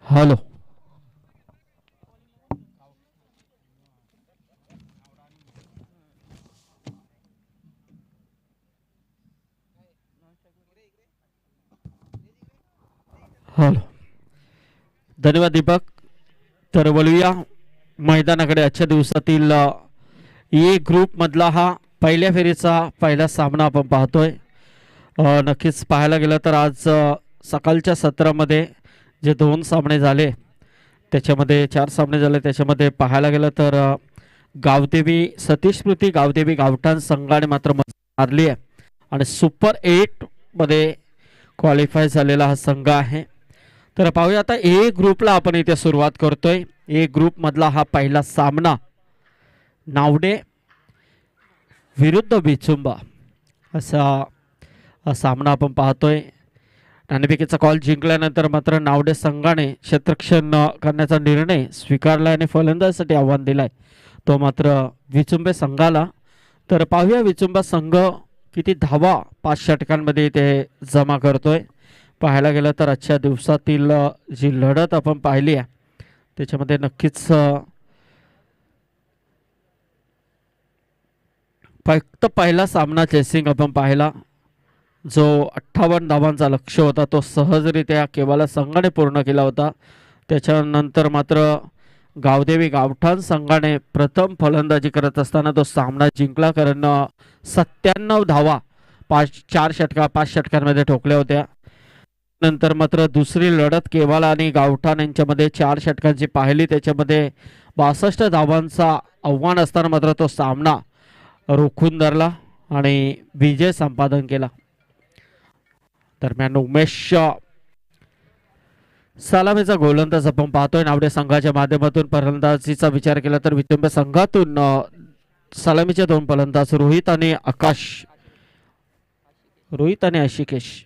Hello. Hello. धन्यवाद दीपक. तर वळूया मैदानाकडे. आजच्या दिवसातील ए ग्रुप मधला हा पहिल्या फेरीचा पहिला सामना आपण पाहतोय. नक्कीच पाहायला गेलं तर आज सकाळच्या सत्रामध्ये जे दोन सामने झाले त्याच्यामध्ये चार सामने झाले. त्याच्यामध्ये पाहायला गेलं तर गावदेवी सतीश स्मृती गावदेवी गावठाण संघाने मात्र मारली आहे आणि सुपर 8 मध्ये क्वालिफाय झालेला हा संघ आहे. तर पाहूया आता ए ग्रुपला आपण इथे सुरुवात करतोय. ए ग्रुप मधला हा पहिला सामना नावडे विरुद्ध विचुंबा असा सामना आपण पाहतोय. नाणेफेकीचा कॉल जिंकल्यानंतर मात्र नावडे संघाने क्षेत्ररक्षण करण्याचा निर्णय स्वीकारला आणि फलंदाजीसाठी आव्हान दिलाय तो मात्र विचुंबे संघाला. तर पाहूया विचुंबा संघ किती धावा 5 षटकांमध्ये ते जमा करतोय. पाहायला गेलं तर आजच्या दिवसातील जी लढत आपण पाहिली आहे त्याच्यामध्ये नक्कीच फक्त पहिला सामना चेसिंग आपण पाहिला जो 58 धावांचा लक्ष्य होता तो सहजरित्या केवळ संघाने पूर्ण केला होता. त्याच्यानंतर मात्र गावदेवी गावठाण संघाने प्रथम फलंदाजी करत असताना तो सामना जिंकला कारण 97 धावा 5 षटकांमध्ये ठोकल्या होत्या. नंतर मात्र दुसरी लढत केवाल आणि गावठाण यांच्यामध्ये 4 षटकांची पाहिली. त्याच्यामध्ये 62 धावांचा आव्हान असताना मात्र तो सामना रोखून धरला आणि विजय संपादन केला. दरम्यान उमेश सलामीचा गोलंदाज आपण पाहतोय. नावडे संघाच्या माध्यमातून फलंदाजीचा विचार केला तर विचुंबे संघातून सलामीचे 2 फलंदाज रोहित आणि आशिकेश.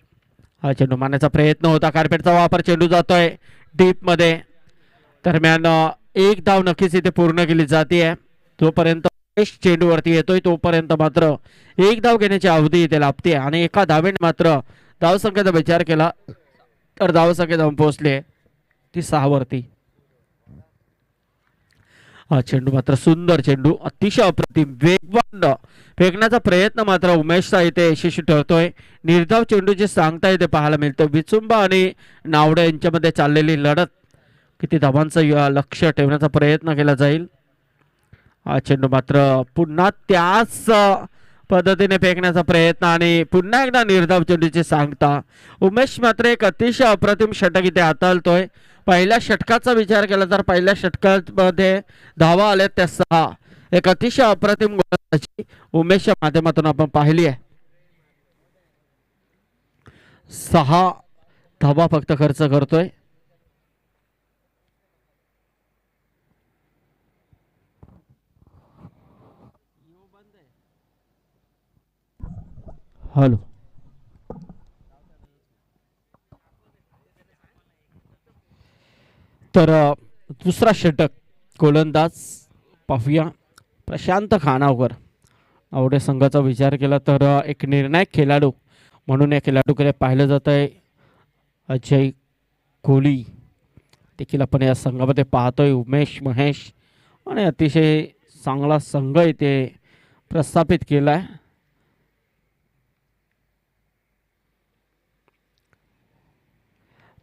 हा चेंडू मारण्याचा प्रयत्न होता. कार्पेटचा वापर. चेंडू जातोय डीप मध्ये. दरम्यान एक धाव नक्कीच इथे पूर्ण केली जाते. जोपर्यंत चेंडूवरती येतोय तोपर्यंत मात्र एक धाव घेण्याची अवधी इथे लाभते आणि एका धावेने मात्र धावसंख्येचा विचार केला तर धावसंख्या जाऊन पोहोचले ती 6 वरती. हा चेंडू मात्र सुंदर चेंडू अतिशय अप्रतिम वेगवान फेकण्याचा प्रयत्न मात्र उमेशचा इथे यशस्वी ठरतोय. निर्धाव चेंडूचे सांगता इथे पाहायला मिळतं. विचुंबा आणि नावडे यांच्यामध्ये चाललेली लढत किती धावांचं लक्ष ठेवण्याचा प्रयत्न केला जाईल. हा चेंडू मात्र पुन्हा त्याच पद्धतीने फेकण्याचा प्रयत्न आणि पुन्हा एकदा निर्धाव चेंडूची सांगता. उमेश मात्र एक अतिशय अप्रतिम षटक इथे हाताळतोय. पहिल्या षटकाचा विचार केला तर पहिल्या षटकामध्ये धावा आल्या त्या 6. एक अतिशय अप्रतिम गोलंदाजी उमेशच्या माध्यमातून आपण पाहिली आहे. 6 धावा फक्त खर्च करतोय. हॅलो. तर दुसरा षटक गोलंदाज पाहूया प्रशांत खानावकर. आवडे संघाचा विचार केला तर एक निर्णायक खेळाडू म्हणून या खेळाडूकडे पाहिलं जात आहे. अजय कोहली देखील आपण या संघामध्ये पाहतोय. उमेश महेश आणि अतिशय चांगला संघ इथे प्रस्थापित केला आहे.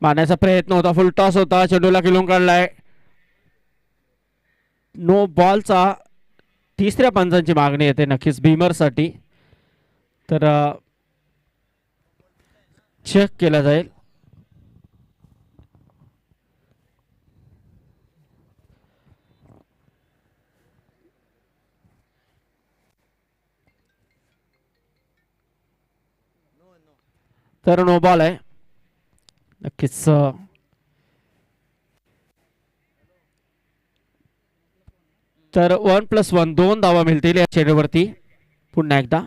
मारण्याचा प्रयत्न होता. फुल टॉस होता. चेंडूला किलून काढलाय. नो बॉलचा 3ऱ्या पंचांची मागणी येते नक्कीच भीमरसाठी. तर चेक केला जाईल. तर नो बॉल आहे नक्कीच. तर 1+1 2 धावा मिळतील या चेंडूवरती. पुन्हा एकदा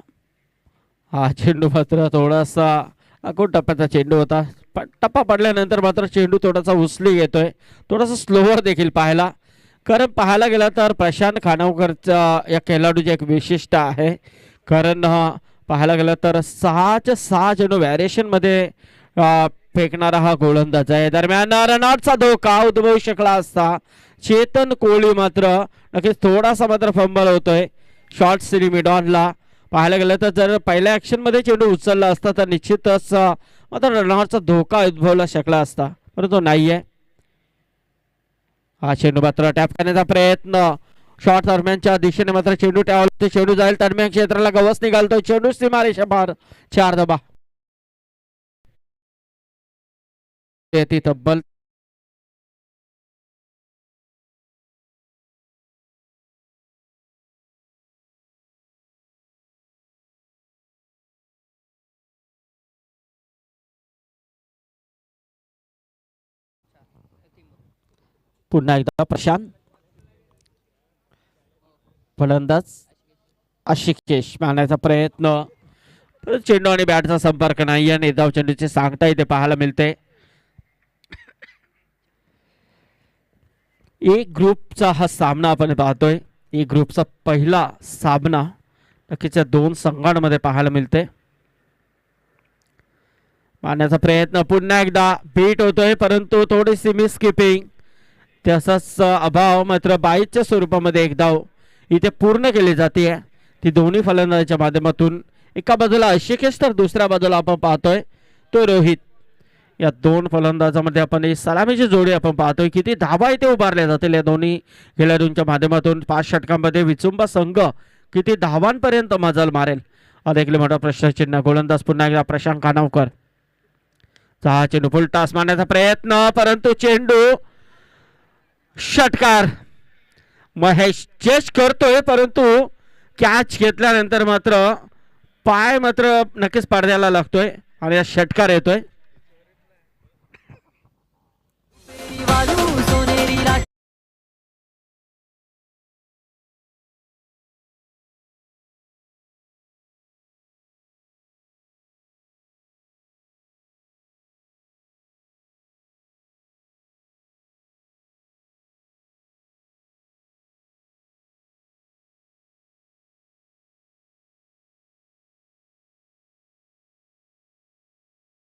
हा चेंडू मात्र थोडासा अकोट टप्प्याचा चेंडू होता. टप्पा पडल्यानंतर मात्र चेंडू थोडासा उचली येतोय. थोडासा स्लोवर देखील पाहायला कारण पाहायला गेला तर प्रशांत खानावकरचा या खेळाडूची एक विशिष्ट आहे. कारण पाहायला गेलं तर 6च्या 6 चेंडू व्हॅरिएशनमध्ये फेकणारा हा गोलंदाज आहे. दरम्यान रनआउटचा धोका उद्भवू शकला असता. चेतन कोहली मात्र नक्कीच थोडासा मात्र फंबल होतोय शॉर्ट सिरी मिड ऑनला. पाहायला गेलं तर जर पहिल्या ऍक्शन मध्ये चेंडू उचलला असता तर निश्चितच मात्र रनआउटचा धोका उद्भवला शकला असता, परंतु नाहीये. हा चेंडू मात्र टॅप करण्याचा प्रयत्न शॉर्ट दरम्यानच्या दिशेने मात्र चेंडू टॅवला. चेंडू जाईल दरम्यान क्षेत्राला गवस निघालतोय. चेंडू सीमारेषा पार 4 धावा. ती तब्बल पुन्हा एकदा प्रशांत. फलंदाज आशिकेश मारण्याचा प्रयत्न, चेंडू आणि बॅटचा संपर्क नाही आणि धाव चेंडूचे सांगता इथे पाहायला मिळते. ए ग्रुपचा हा सामना आपण पाहतोय. ए ग्रुपचा पहिला सामना नक्कीच या दोन संघांमध्ये पाहायला मिळते. मारण्याचा प्रयत्न पुन्हा एकदा बीट होतोय, परंतु थोडीशी मिस किपिंग, तसाच अभाव मात्र बाईच्या स्वरूपामध्ये एक धाव इथे पूर्ण केली जाते. ती दोन्ही फलंदाजाच्या माध्यमातून. एका बाजूला आशिकेश तर दुसऱ्या बाजूला आपण पाहतोय तो रोहित. या दोन फलंदाजामध्ये आपण ही सलामीची जोडी आपण पाहतोय. किती धावा इथे उभारल्या जातील या दोन्ही खेळाडूंच्या माध्यमातून. 5 षटकांमध्ये विचुंबा संघ किती धावांपर्यंत मजल मारेल हा देखील मोठा प्रश्नचिन्ह. गोलंदाज पुन्हा एकदा प्रशांत खानावकर. हा चेंडू फुल टॉस मारण्याचा प्रयत्न, परंतु चेंडू षटकार. महेश चेस करतोय, परंतु कॅच घेतल्यानंतर मात्र पाय मात्र नक्कीच पडद्याला लागतोय आणि या षटकार येतोय.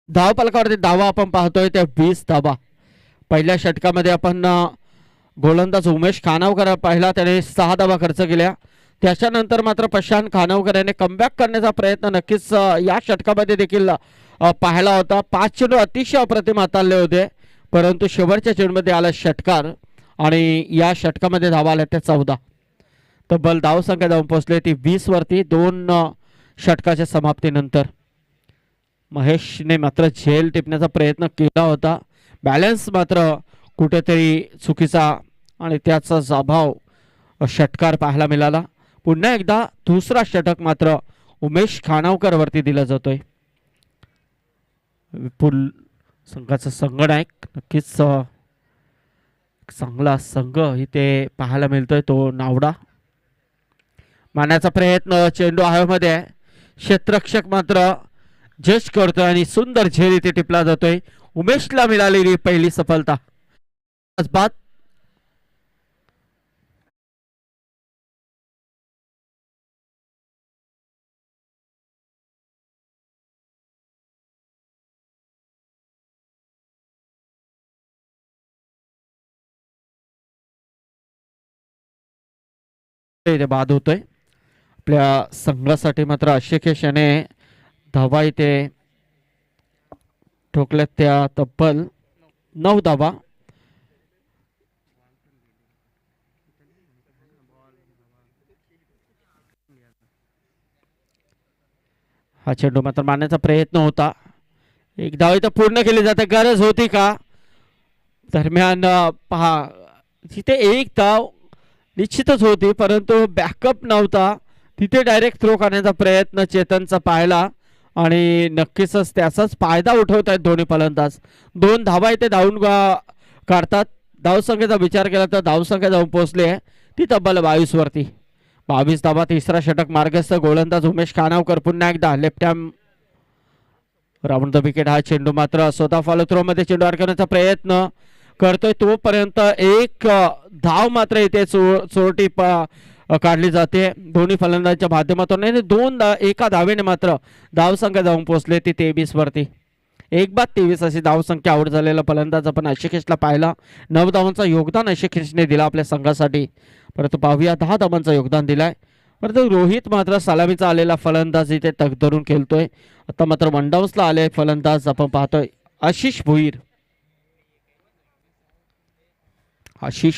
धाव फलकावरती धावा आपण पाहतोय त्या 20 धावा. पहिल्या षटकामध्ये आपण गोलंदाज उमेश खानावकर पाहिला, त्याने 6 धावा खर्च केल्या. त्याच्यानंतर मात्र प्रशांत खानावकर याने कमबॅक करण्याचा प्रयत्न नक्कीच या षटकामध्ये देखील पाहायला होता. 5 चेंडू अतिशय अप्रतिम हाताळले होते, परंतु शेवटच्या चेंडूमध्ये आला षटकार आणि या षटकामध्ये धावा आल्या त्या 14. तब्बल धाव संख्या जाऊन पोहोचले ती 20 वरती 2 षटकाच्या समाप्तीनंतर. महेशने मात्र झेल टिपण्याचा प्रयत्न केला होता, बॅलन्स मात्र कुठेतरी चुकीचा आणि त्याचाच अभाव षटकार पाहायला मिळाला. पुन्हा एकदा दुसरा षटक मात्र उमेश खानावकर वरती दिला जातोय. विपुल संघाचा संघनायक नक्कीच चांगला संघ इथे पाहायला मिळतोय तो नावडा. मारण्याचा प्रयत्न, चेंडू हवेमध्ये आहे, क्षेत्ररक्षक मात्र जज करतोय आणि सुंदर झेल इथे टिपला जातोय. उमेशला मिळालेली पहिली सफलता. बाद बाद होतोय आपल्या संघासाठी. मात्र आशिकेश याने धावा इथे ठोकल्यात त्या तब्बल 9 धावा. हा चेंडू मात्र मारण्याचा प्रयत्न होता, एक धाव इथं पूर्ण केली जाते. गरज होती का? दरम्यान पहा तिथे एक धाव निश्चितच होती, परंतु बॅकअप नव्हता. तिथे डायरेक्ट थ्रो करण्याचा प्रयत्न चेतनचा पाहिला आणि नक्कीच त्याचाच फायदा उठवत आहेत दोन्ही फलंदाज. 2 धावा इथे धावून काढतात. धावसंख्येचा विचार केला तर धावसंख्या जाऊन पोहोचली आहे ती तब्बल 22 वरती. 22 धावा. तिसरा षटक मार्गस्थ. गोलंदाज उमेश खानावकर पुन्हा एकदा left hand round the wicket. हा चेंडू मात्र स्वतः फॉलो थ्रो मध्ये चेंडू अडकवण्याचा प्रयत्न करतोय, तोपर्यंत एक धाव मात्र इथे चोरटी काढली जाते दोन्ही फलंदाजांच्या माध्यमातून. एका धावेने मात्र धावसंख्या जाऊन पोहोचले ती 23 वरती. 1 बाद 23 अशी धावसंख्या. आउट झालेला फलंदाज आपण अशिकेशला पाहिला. 9 धावांचं योगदान अशिकेशने दिला आपल्या संघासाठी. परंतु पाहूया 10 धावांचं योगदान दिलाय. परंतु रोहित मात्र सलामीचा आलेला फलंदाज इथे तग धरून खेळतोय. आता मात्र वन डाऊन्सला आले फलंदाज आपण पाहतोय आशिष भोईर. आशिष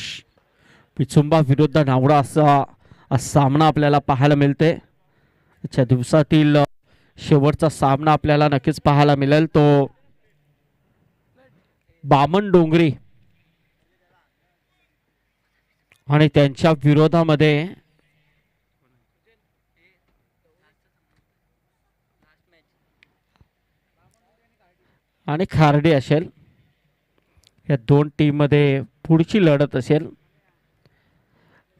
पिचुंबा विरुद्ध नावडा असा सामना आपल्याला पाहायला मिळते. आजच्या दिवसातील शेवटचा सामना आपल्याला नक्कीच पाहायला मिळेल तो बामन डोंगरे आणि त्यांच्या विरोधामध्ये आणि खार्डे असेल. या दोन टीम मध्ये पुढची लढत असेल.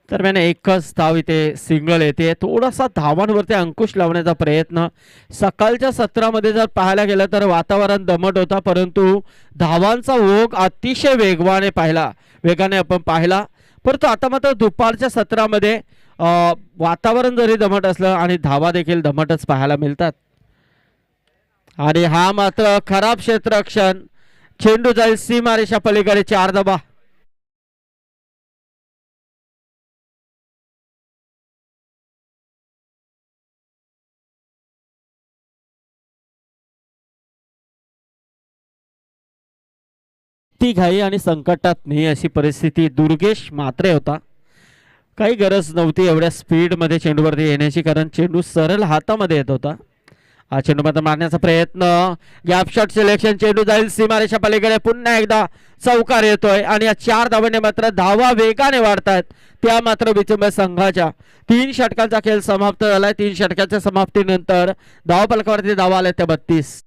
दरम्यान एकच धाव इथे सिंगल येते. थोडासा धावांवरती अंकुश लावण्याचा प्रयत्न सकाळच्या सत्रामध्ये जर पाहायला गेलं तर वातावरण दमट होता, परंतु धावांचा ओघ अतिशय वेगाने आपण पाहिला. परंतु आता मात्र दुपारच्या सत्रामध्ये वातावरण जरी दमट असलं आणि धावा देखील दमटच पाहायला मिळतात. आणि हा मात्र खराब क्षेत्ररक्षण. चेंडू जाईल सीमारेषा पलीकडे. 4 धावा. ती घाई आणि संकटात नाही अशी परिस्थिती दुर्गेश म्हात्रे होता. काही गरज नव्हती एवढ्या स्पीडमध्ये चेंडूवरती येण्याची, कारण चेंडू सरळ हातामध्ये येत होता. हा चेंडू मात्र मारण्याचा प्रयत्न. Gap shot selection. चेंडू जाईल सीमारेषा पलीकडे. पुन्हा एकदा चौकार येतोय आणि या 4 धावांनी मात्र धावा वेगाने वाढतायत. त्या मात्र विचंब संघाच्या 3 षटकांचा खेळ समाप्त झालाय. 3 षटकांच्या समाप्तीनंतर धावफलकावरती धावा आल्या त्या 32.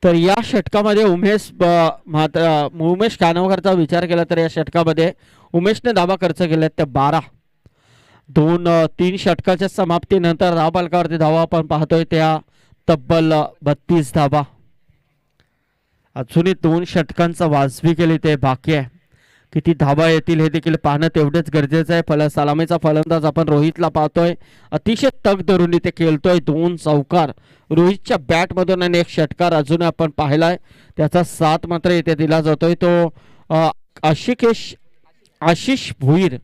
तर या षटकामध्ये उमेश कानवकरचा विचार केला तर या षटकामध्ये उमेशने धावा खर्च केल्या त्या 12. 2-3 षटकाच्या समाप्तीनंतर धावफलकावरती धावा आपण पाहतोय त्या तब्बल 32 धावा. अजूनही 2 षटकांचा वाजवी केली ते बाकी आहे. किती धावा येतील हे देखील पाहणं तेवढेच गरजेचं आहे. सलामीचा फलंदाज आपण रोहितला पाहतोय. अतिशय तग धरून इथे खेळतोय. 2 चौकार रोहितच्या बॅटमधून आणि 1 षटकार अजून आपण पाहिलाय. त्याचा साथ मात्र इथे दिला जातोय तो आशिष भोईर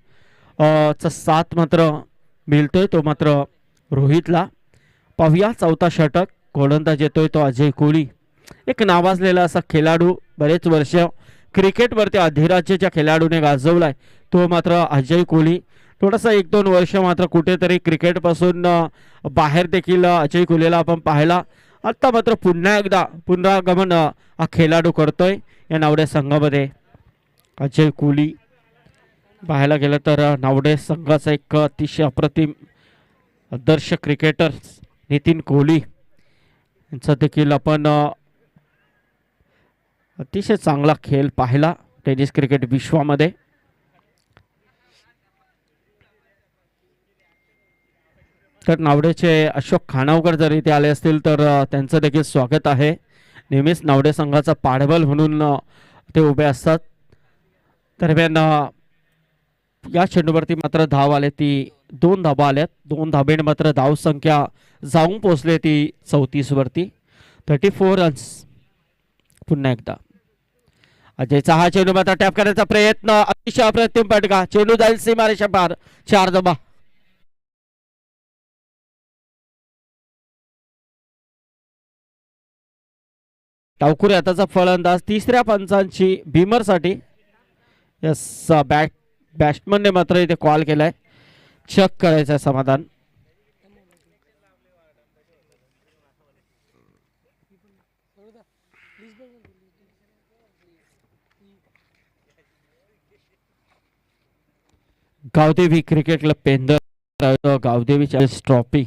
चा साथ मात्र मिळतोय तो मात्र रोहितला. पाहूया चौथा षटक. गोलंदाज येतोय तो अजय कोहली. एक नावाजलेला असा खेळाडू. बरेच वर्ष क्रिकेटवरती अधिराज्याच्या खेळाडूने गाजवलाय तो मात्र अजय कोहली. थोडासा 1-2 वर्ष मात्र कुठेतरी क्रिकेटपासून बाहेर देखील अजय कोहलीला आपण पाहिला. आता मात्र पुन्हा एकदा पुनरागमन हा खेळाडू करतोय या नावडे संघामध्ये. अजय कोहली पाहायला गेलं तर नावडे संघाचा एक अतिशय अप्रतिम आदर्श क्रिकेटर नितीन कोहली यांचा देखील आपण अतिशय चांगला खेळ पाहिला टेनिस क्रिकेट विश्वामध्ये. तर नावडेचे अशोक खानावकर जर इथे आले असतील तर त्यांचं देखील स्वागत आहे. नेहमीच नावडे संघाचा पाठबळ म्हणून ते उभे असतात. दरम्यान या चेंडूवरती मात्र धाव आले ती 2 धाबा आल्यात. 2 धाबेने मात्र धाव संख्या जाऊन पोहोचले ती 34 वरती. 34 रन्स. पुन्हा एकदा अजयचा हा चेंडू मात्र टॅप करण्याचा प्रयत्न. अतिशय अप्रतिम फटका. चेंडू जाईल सीमारेषा पार. 4 धाबा. टावकुरे आताचा फलंदाज. 3ऱ्या पंचांची भीमरसाठी यस बॅट्समनने मात्र इथे कॉल केलाय. चेक करायचं समाधान. Gavdevi cricket club Pendhar Gavdevi trophy.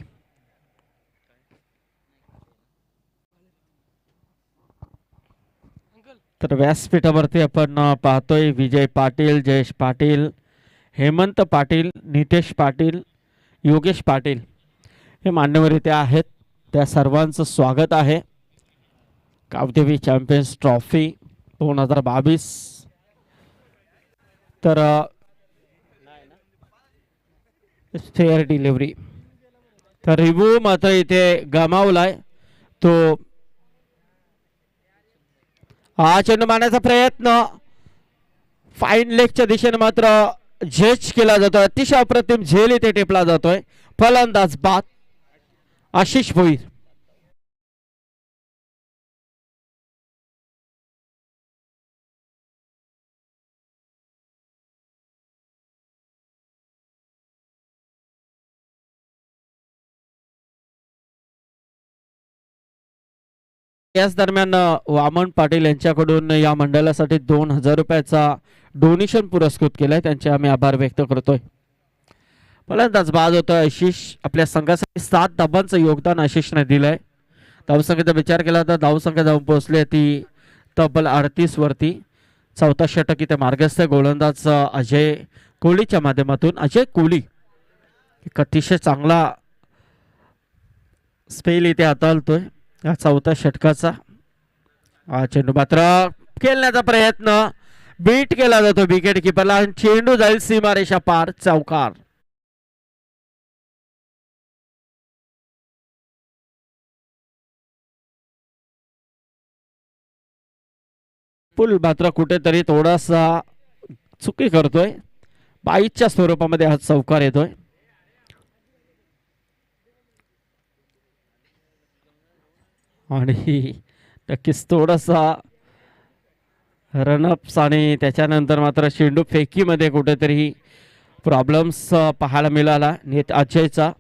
तर व्यासपीठावरती आपण पाहतोय विजय पाटील, जयेश पाटील हेमंत पाटील, नितेश पाटील, योगेश पाटील हे मान्यवर इथे आहेत. त्या सर्वांचं स्वागत आहे. Gavdevi champions trophy 2022. तर फेअर डिलिव्हरी, तर रिव्ह्यू मात्र इथे गमावलाय. तो हा चेंडू मारण्याचा प्रयत्न फाईन लेगच्या दिशेने मात्र झेल केला जातोय. अतिशय अप्रतिम झेल इथे टेपला जातोय. फलंदाज बाद आशिष भोईर. याच दरम्यान वामन पाटील यांच्याकडून या मंडळासाठी 2000 रुपयाचा डोनेशन पुरस्कृत केलाय. त्यांचे आम्ही आभार व्यक्त करतोय. फलंदाज बाद होता आशिष. आपल्या संघासाठी 7 धाबांचं योगदान आशिषने दिलंय. धावसंख्येचा विचार केला तर धावसंख्या जाऊन पोहोचली ती तब्बल 38 वरती. चौथा षटक इथे मार्गस्थ गोलंदाज अजय कोहलीच्या माध्यमातून. अजय कोहली एक अतिशय चांगला स्पेल इथे हाताळतोय या चौथ्या षटकाचा. हा चेंडू मात्र खेळण्याचा प्रयत्न बीट केला जातो विकेट किपरला. चेंडू जाईल सीमारेषा पार. चौकार. पुल मात्र कुठेतरी थोडासा चुकी करतोय. 22च्या स्वरूपामध्ये हा चौकार येतोय. आणि नक्कीच थोडासा रनअप्स आणि त्याच्यानंतर मात्र चेंडू फेकीमध्ये कुठेतरी प्रॉब्लेम्स पाहायला मिळाला नेत अजयचा.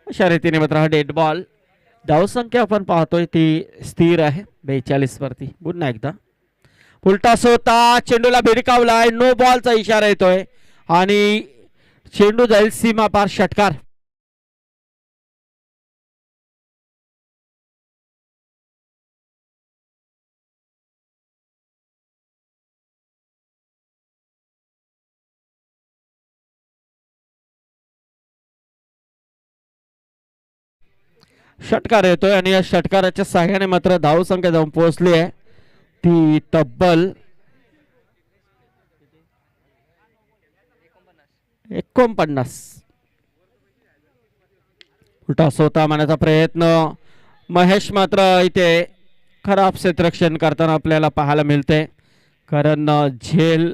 अशा रीतीने मात्र हा डेड बॉल. धावसंख्या आपण पाहतोय ती स्थिर आहे 42 वरती. पुन्हा एकदा उलटास होता चेंडूला भिडकावलाय. नो बॉलचा इशारा येतोय आणि चेंडू जाईल सीमा पार. षटकार. षटकार येतोय आणि या षटकाराच्या सहाय्याने मात्र धावसंख्या जाऊन पोहोचली आहे ती तब्बल 49. उलटा सोता मारण्याचा प्रयत्न. महेश मात्र इथे खराब क्षेत्ररक्षण करताना आपल्याला पाहायला मिळते. कारण झेल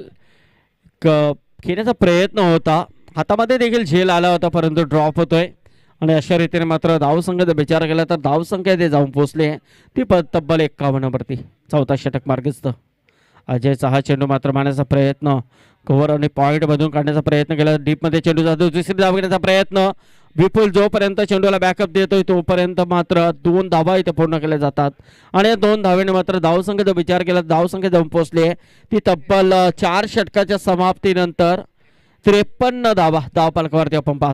घेण्याचा प्रयत्न होता. हातामध्ये देखील झेल आला होता परंतु ड्रॉप होतोय. आणि अशा रीतीने मात्र धावसंख्येचा विचार केला तर धावसंख्या ते जाऊन पोहोचली आहे ती तब्बल 51 वरती. चौथा षटक मार्गस्थ. अजयचा हा चेंडू मात्र मारण्याचा प्रयत्न. कव्हर आणि पॉईंट मधून काढण्याचा प्रयत्न केला. डीपमध्ये चेंडू जातो. दुसरी धाव घेण्याचा प्रयत्न. विपुल जोपर्यंत चेंडूला बॅकअप देतोय तोपर्यंत मात्र 2 धावा इथे पूर्ण केल्या जातात. आणि या 2 धावेने मात्र धावसंख्येचा विचार केला धावसंख्या जाऊन पोहोचली आहे ती तब्बल 4 षटकाच्या समाप्तीनंतर 53 धावा धावफलकावरती आपण पाहतो.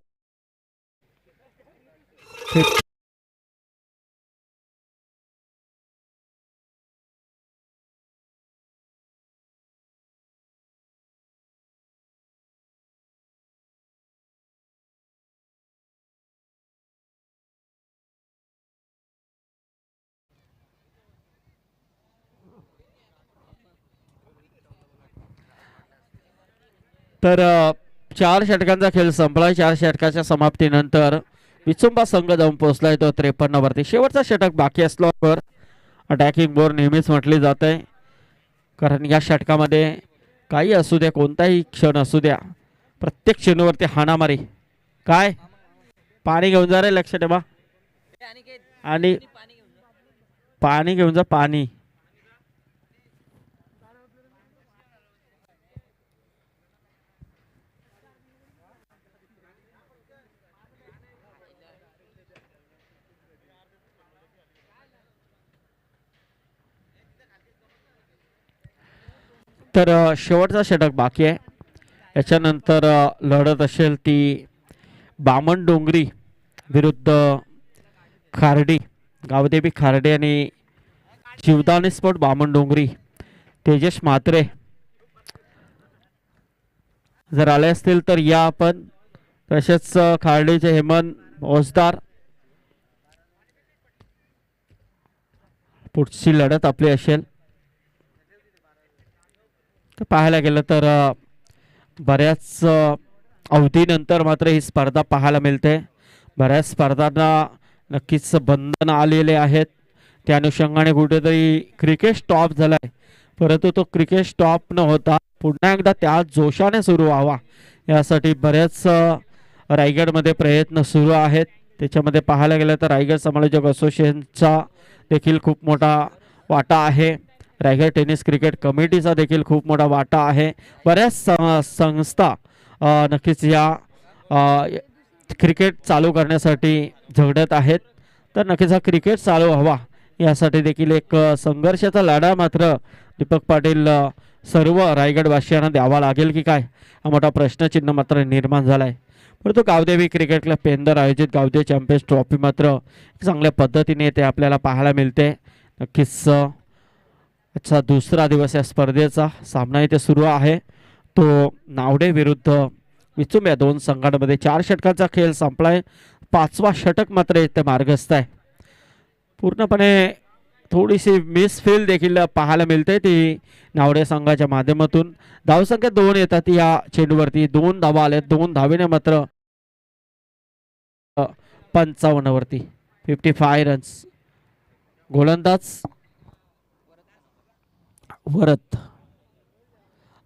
तर 4 षटकांचा खेळ संपला. 4 षटकाच्या समाप्तीनंतर विचुंबा संघ जाऊन पोहोचलाय तो 53 वरती. शेवटचा षटक बाकी असल्यावर अटॅकिंग बोर नेहमीच म्हटली जाते. कारण या षटकामध्ये काही असू द्या कोणताही क्षण असू द्या प्रत्येक चेंडूवरती हाणामारी. काय पाणी घेऊन जा रे. लक्ष ठेवा. आणि पाणी घेऊन जा. पाणी. तर शेवटचा षटक बाकी आहे. याच्यानंतर लढत असेल ती बामण डोंगरी विरुद्ध खार्डी. गावदेवी खार्डी आणि जीवदानी स्पोर्ट बामण डोंगरी. तेजस म्हात्रे जर आले असतील तर या आपण. तसेच खार्डीचे हेमंत ओसदार. पुढची लढत आपली असेल. पाहायला गेलं तर बऱ्याच अवधीनंतर मात्र ही स्पर्धा पाहायला मिळते. बऱ्याच स्पर्धांना नक्कीच बंधन आलेले आहेत. त्या अनुषंगाने कुठेतरी क्रिकेट स्टॉप झालाय, परंतु तो क्रिकेट स्टॉप न होता पुन्हा एकदा त्या जोशाने सुरू व्हावा यासाठी बरेच रायगडमध्ये प्रयत्न सुरू आहेत. त्याच्यामध्ये पाहायला गेलं तर रायगड समालोचक असोसिएशनचा देखील खूप मोठा वाटा आहे. रायगड टेनिस क्रिकेट कमिटीचा देखील खूप मोठा वाटा आहे. बऱ्याच संस्था नक्कीच या क्रिकेट चालू करण्यासाठी झगडत आहेत. तर नक्कीच हा क्रिकेट चालू व्हावा यासाठी देखील एक संघर्षाचा लढा मात्र दीपक पाटील सर्व रायगडवासियांना द्यावा लागेल की काय, हा मोठा प्रश्नचिन्ह मात्र निर्माण झाला आहे. परंतु गावदेवी क्रिकेट क्लब पेंदर आयोजित गावदेवी चॅम्पियन्स ट्रॉफी मात्र चांगल्या पद्धतीने ते आपल्याला पाहायला मिळते. नक्कीच आजचा दुसरा दिवस या स्पर्धेचा सामना इथे सुरू आहे. तो नावडे विरुद्ध विचुम या दोन संघांमध्ये 4 षटकांचा खेळ संपलाय. 5वा षटक मात्र इथे मार्गस्थ आहे. पूर्णपणे थोडीशी मिसफील देखील पाहायला मिळते ती नावडे संघाच्या माध्यमातून. धावसंख्या 2 येतात या चेंडूवरती. 2 धावा आल्या. 2 धावेने मात्र 55 वरती 55 रन्स. गोलंदाज वरत.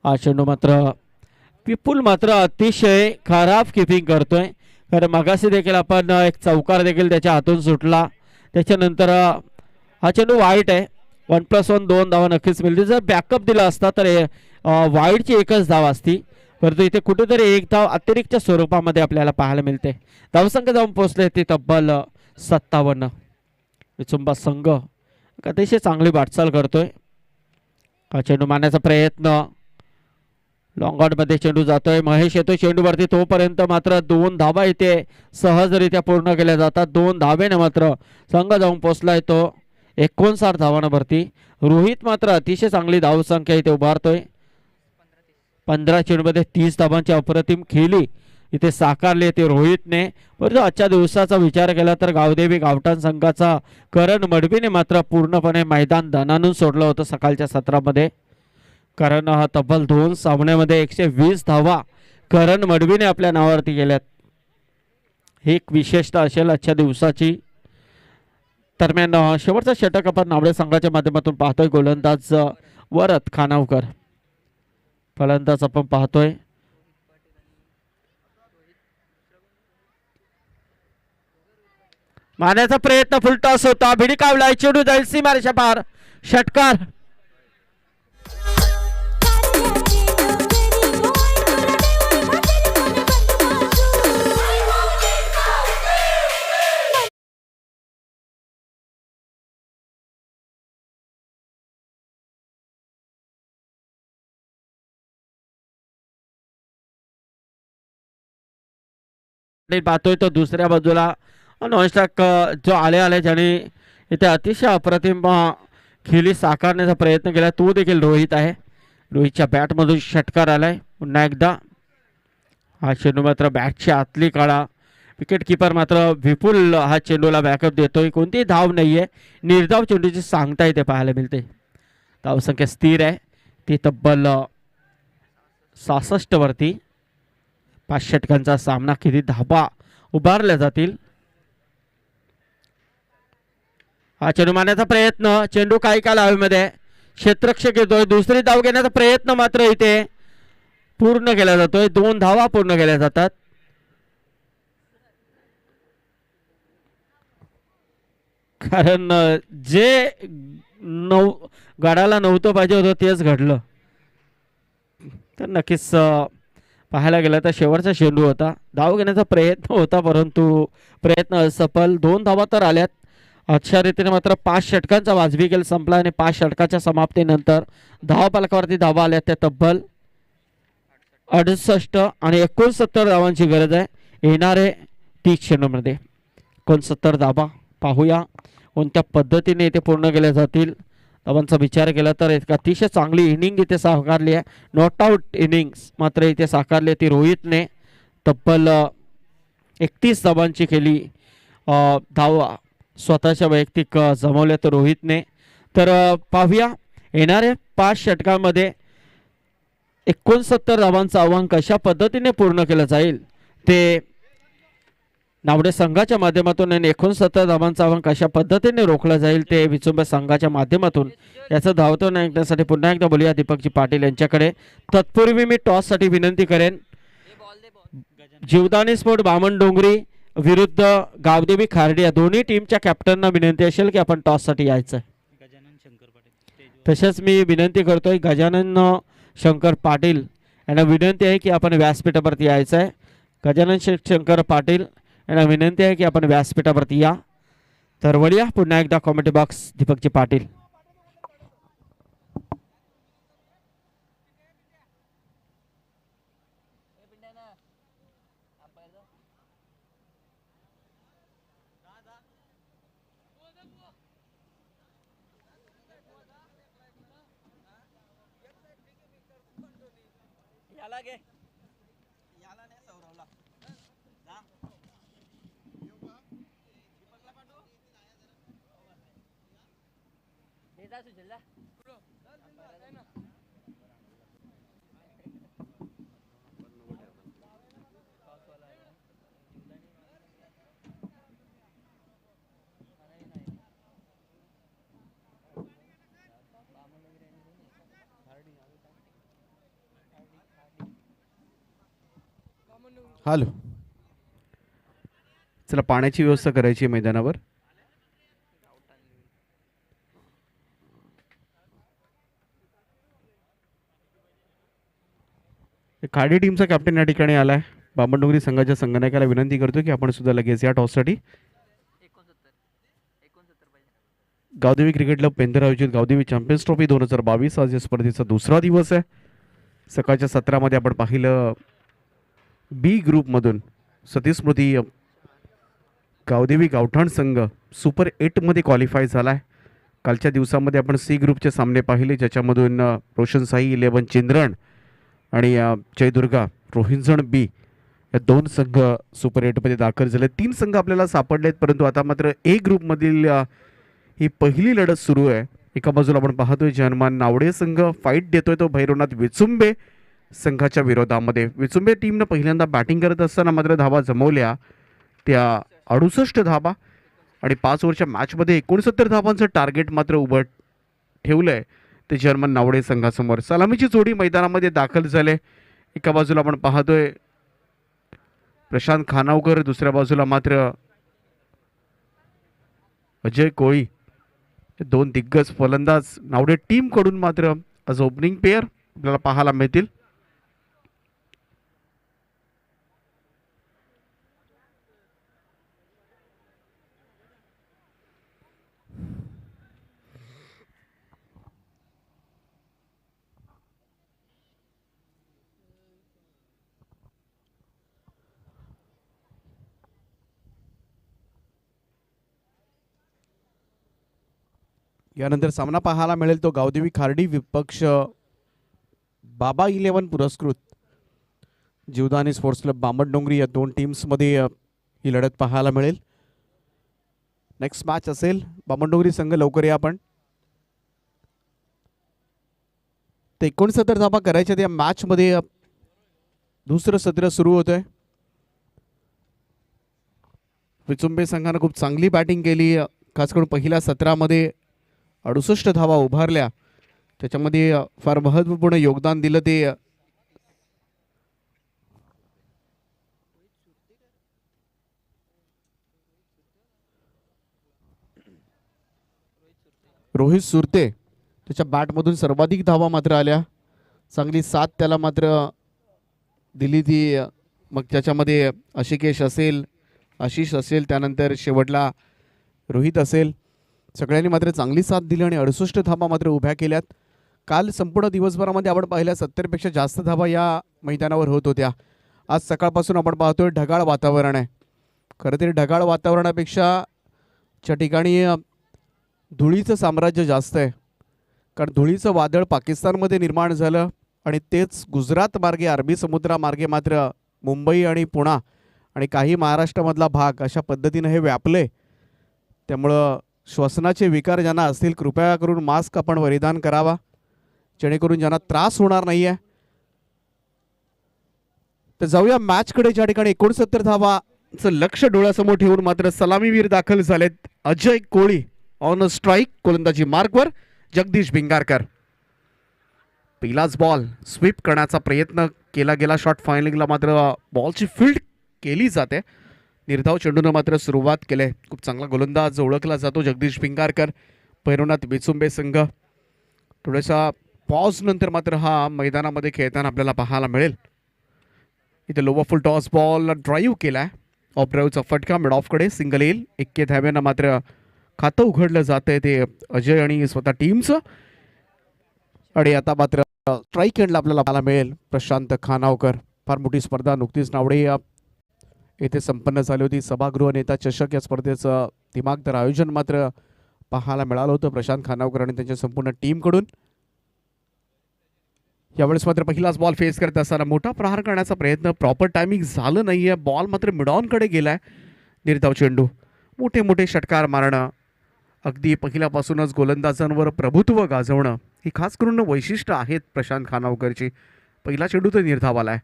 हा चेंडू मात्र विपुल मात्र अतिशय खराब किपिंग करतोय. कारण मगाशी देखील आपण एक चौकार देखील त्याच्या हातून सुटला. त्याच्यानंतर हा चेंडू वाईट आहे. 1+1 2 धावा नक्कीच मिळतील. जर बॅकअप दिला असता तर वाईटची एकच धाव असती, परंतु इथे कुठेतरी एक धाव अतिरिक्त स्वरूपामध्ये आपल्याला पाहायला मिळते. धावसंख्या जाऊन पोहोचले ते तब्बल 57. विचुंबा संघ अतिशय चांगली वाटचाल करतोय. हा चेंडू मारण्याचा प्रयत्न. लॉंग मध्ये चेंडू जातोय. महेश येतोय चेंडूवरती. तोपर्यंत मात्र 2 धावा इथे सहजरित्या पूर्ण केल्या जातात. 2 धावेने मात्र संघ जाऊन पोहोचलाय तो 59 धावांवरती. रोहित मात्र अतिशय चांगली धावसंख्या इथे उभारतोय. 15 चेंडूमध्ये 30 धावांची अप्रतिम खेळी इथे साकारली ते रोहितने. परंतु आजच्या दिवसाचा विचार केला तर गावदेवी गावठाण संघाचा करण मडवीने मात्र पूर्णपणे मैदान दणानून सोडलं होतं सकाळच्या सत्रामध्ये. कारण हा तब्बल 2 सामन्यामध्ये 120 धावा करण मडवीने आपल्या नावावरती गेल्यात. ही एक विशेषता असेल आजच्या दिवसाची. दरम्यान शेवटचा षटक आपण नावडे संघाच्या माध्यमातून पाहतोय. गोलंदाज वरत खानावकर. फलंदाज आपण पाहतोय मारण्याचा प्रयत्न. फुलटॉस होता. भिडकावलाय. चेंडू जाईल सीमारेषा पार. षटकार. पाहतोय तो दुसऱ्या बाजूला नॉनस्टॉक जो आले ज्याने इथे अतिशय अप्रतिम खेळी साकारण्याचा प्रयत्न केला तो देखील रोहित आहे. रोहितच्या बॅटमधून षटकार आलाय पुन्हा एकदा. हा चेंडू मात्र बॅटच्या आतली काढा. विकेट किपर मात्र विपुल हा चेंडूला बॅकअप देतोय. कोणतीही धाव नाहीये. निर्धाव चेंडूची सांगता इथे पाहायला मिळते. धावसंख्या स्थिर आहे ती तब्बल 66 वरती. 5 षटकांचा सामना. किती धाबा उभारल्या जातील. हा चेंडू मारण्याचा प्रयत्न. चेंडू काही काल हवेमध्ये. क्षेत्ररक्षक येतोय. दुसरी धाव घेण्याचा प्रयत्न मात्र इथे पूर्ण केला जातोय. 2 धावा पूर्ण केल्या जातात. कारण जे गडाला नव्हतं पाहिजे होतं तेच घडलं. तर नक्कीच पाहायला गेलं तर शेवटचा चेंडू होता. धाव घेण्याचा प्रयत्न होता परंतु प्रयत्न असफल. 2 धावा तर आल्यात. अशा रीतीने मात्र 5 षटकांचा वाजवी खेळ संपला आणि 5 षटकाच्या समाप्तीनंतर धावफलकावरती धावा आल्या त्या तब्बल 68 आणि 69 धावांची गरज आहे येणारे 30 चेंडूमध्ये. 69 धावा. पाहूया कोणत्या पद्धतीने इथे पूर्ण केल्या जातील. धावांचा विचार केला तर एक अतिशय चांगली इनिंग इथे साकारली आहे. नॉट आउट इनिंग्स मात्र इथे साकारली ती रोहितने. तब्बल 31 धावांची केली. धावा स्वतःच्या वैयक्तिक जमवल्या तर रोहितने. तर पाहूया येणाऱ्या 5 षटकांमध्ये 69 धावांचं आव्हान कशा पद्धतीने पूर्ण केलं जाईल ते नावडे संघाच्या माध्यमातून आणि 69 धावांचं आव्हान कशा पद्धतीने रोखलं जाईल ते विचुंबे संघाच्या माध्यमातून याचं धावतो ऐकण्यासाठी पुन्हा एकदा बोलूया दीपकजी पाटील यांच्याकडे. तत्पूर्वी मी टॉससाठी विनंती करेन. जीवदानी स्पोर्ट बामणडोंगरी विरुद्ध गावदेवी खार्डी या दोन्ही टीमच्या कॅप्टनना विनंती असेल की आपण टॉससाठी यायचं. तसेच मी विनंती करतोय गजानन शंकर पाटील यांना विनंती आहे की आपण व्यासपीठावरती यायचं आहे. गजानन शंकर पाटील यांना विनंती आहे की आपण व्यासपीठावरती या. तर वळूया पुन्हा एकदा comment box Deepakji Patil. Hello, चला पाण्याची व्यवस्था करायची मैदानावर. खाडी टीमचा कॅप्टन या ठिकाणी आलाय. बामणडोंगरी संघाच्या संघनायकाला विनंती करतो की आपण सुद्धा लगेच या टॉससाठी. गावदेवी क्रिकेट क्लब पेंधर आयोजित गावदेवी चॅम्पियन्स ट्रॉफी 2022 आज या स्पर्धेचा दुसरा दिवस आहे. सकाळच्या सत्रामध्ये आपण पाहिलं बी ग्रुपमधून सतीस्मृती गावदेवी गावठाण संघ सुपर 8मध्ये क्वालिफाय झाला आहे. कालच्या दिवसामध्ये आपण सी ग्रुपचे सामने पाहिले ज्याच्यामधून रोशन साई 11 चिंद्रण आणि जयदुर्गा रोहिंजण बी या 2 संघ सुपर 8मध्ये दाखल झाले. 3 संघ आपल्याला सापडले आहेत, परंतु आता मात्र ए ग्रुपमधील ही पहिली लढत सुरू आहे. एका बाजूला आपण पाहतोय जनमान नावडे संघ फाईट देतोय तो भैरवनाथ विचुंबे संघाच्या विरोधामध्ये. विचुंबे टीमनं पहिल्यांदा बॅटिंग करत असताना मात्र धावा जमवल्या त्या 68 धावा आणि 5 ओव्हरच्या मॅचमध्ये 69 धावांचं टार्गेट मात्र उभं ठेवलंय ते जर्मन नावडे संघासमोर. सलामीची जोडी मैदानामध्ये दाखल झाले. एका बाजूला आपण पाहतोय प्रशांत खानावकर, दुसऱ्या बाजूला मात्र अजय कोळी. 2 दिग्गज फलंदाज नावडे टीम कडून मात्र आज ओपनिंग पेअर आपल्याला पाहायला मिळतील. यानंतर सामना पाहायला मिळेल तो गावदेवी खार्डी विपक्ष बाबा 11 पुरस्कृत जीवदानी स्पोर्ट्स क्लब बामणडोंगरी या 2 टीम्समध्ये ही लढत पाहायला मिळेल. नेक्स्ट मॅच असेल बामणडोंगरी संघ लवकर या आपण. 69 धावा करायच्या त्या मॅचमध्ये दुसरं सत्र सुरू होतंय. विचुंबे संघानं खूप चांगली बॅटिंग केली. खास करून पहिल्या सत्रामध्ये 68 धावा उभारल्या. त्याच्यामध्ये फार महत्त्वपूर्ण योगदान दिलं ते रोहित सुरते. त्याच्या बॅटमधून सर्वाधिक धावा मात्र आल्या. चांगली साथ त्याला मात्र दिली ती. मग त्याच्यामध्ये आशिकेश असेल, आशिष असेल, त्यानंतर शेवटला रोहित असेल, सगळ्यांनी मात्र चांगली साथ दिली आणि 68 धावा मात्र उभ्या केल्यात. काल संपूर्ण दिवसभरामध्ये आपण पाहिल्या 70पेक्षा जास्त धावा या मैदानावर होत होत्या. आज सकाळपासून आपण पाहतोय ढगाळ वातावरण आहे. खरं तर ढगाळ वातावरणापेक्षा च्या ठिकाणी धुळीचं साम्राज्य जास्त आहे. कारण धुळीचं वादळ पाकिस्तानमध्ये निर्माण झालं आणि तेच गुजरात मार्गे अरबी समुद्रामार्गे मात्र मुंबई आणि पुणा आणि काही महाराष्ट्रामधला भाग अशा पद्धतीनं हे व्यापले. त्यामुळं श्वसनाचे विकार ज्यांना असतील कृपया करून मास्क आपण परिधान करावा, जेणेकरून ज्यांना त्रास होणार नाही आहे. तर जाऊया मॅचकडे, ज्या ठिकाणी 69 धावांचं लक्ष डोळ्यासमोर ठेवून मात्र सलामीवीर दाखल झालेत. अजय कोळी ऑन अ स्ट्राईक, गोलंदाजी मार्कवर जगदीश भिंगारकर. पहिलाच बॉल स्वीप करण्याचा प्रयत्न केला गेला. शॉट फायनलिंगला मात्र बॉलची फील्ड केली जाते. निर्धाव चेंडूनं मात्र सुरुवात केली. खूप चांगला गोलंदाज ओळखला जातो जगदीश भिंगारकर. भैरवनाथ बिचुंबे संघ थोड्याशा पॉज नंतर मात्र हा मैदानामध्ये खेळताना आपल्याला पाहायला मिळेल. इथे लोवर फुल टॉस बॉल ड्राईव्ह केलाय. ऑफ ड्राईव्हचा फटका मिड ऑफकडे सिंगल येईल. 21 धाव्यांना मात्र खातं उघडलं जातंय ते अजय आणि स्वतः टीमचं. आणि आता मात्र स्ट्राईक एंडला आपल्याला पाहायला मिळेल प्रशांत खानावकर. फार मोठी स्पर्धा नुकतीच नावडे येथे संपन्न झाली होती. सभागृह नेता चषक या स्पर्धेचं दिमागदार आयोजन मात्र पाहायला मिळालं होतं प्रशांत खानावकर आणि त्यांच्या संपूर्ण टीमकडून. यावेळेस मात्र पहिलाच बॉल फेस करत असताना मोठा प्रहार करण्याचा प्रयत्न, प्रॉपर टायमिंग झालं नाहीये. बॉल मात्र मिडॉनकडे गेलाय. निर्धाव चेंडू, मोठे मोठे षटकार मारणं, अगदी पहिल्यापासूनच गोलंदाजांवर प्रभुत्व गाजवणं ही खास करून वैशिष्ट्य आहेत प्रशांत खानावकरची. पहिला चेंडू तर निर्धाव आलाय.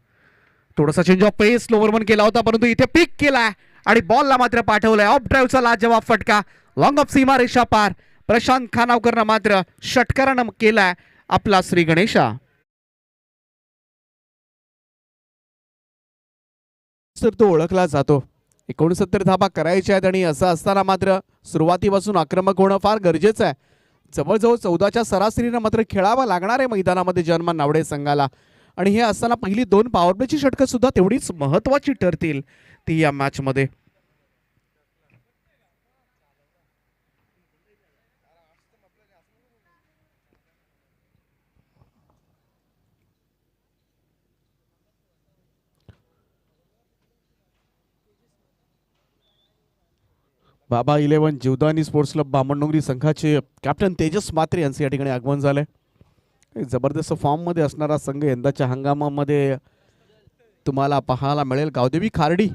थोडासा change of pace lower one केला होता, परंतु इथे पिक केलाय आणि बॉलला मात्र पाठवलाय. ऑफ ड्राईव्हचा लाजवाब फटका, लॉंग ऑफ सीमा रेषा पार. प्रशांत खानावकरनं मात्र षटकारानं केलाय आपला श्री गणेशा. तर तो ओळखला जातो. 69 धाबा करायच्या आहेत आणि असं असताना मात्र सुरुवातीपासून आक्रमक होणं फार गरजेचं आहे. जवळजवळ 14च्या सरासरीनं मात्र खेळावं लागणार आहे मैदानामध्ये जर्मन नावडे संघाला. आणि हे असताना पहिली 2 पॉवर प्लेची षटकं सुद्धा तेवढीच महत्त्वाची ठरतील ती या मॅचमध्ये. बाबा 11 जीवदानी स्पोर्ट्स क्लब बामणडोंगरी संघाचे कॅप्टन तेजस म्हात्रे यांचे या ठिकाणी आगमन झालंय. जबरदस्त फॉर्ममध्ये असणारा संघ यंदाच्या हंगामामध्ये तुम्हाला पाहायला मिळेल. गावदेवी खार्डी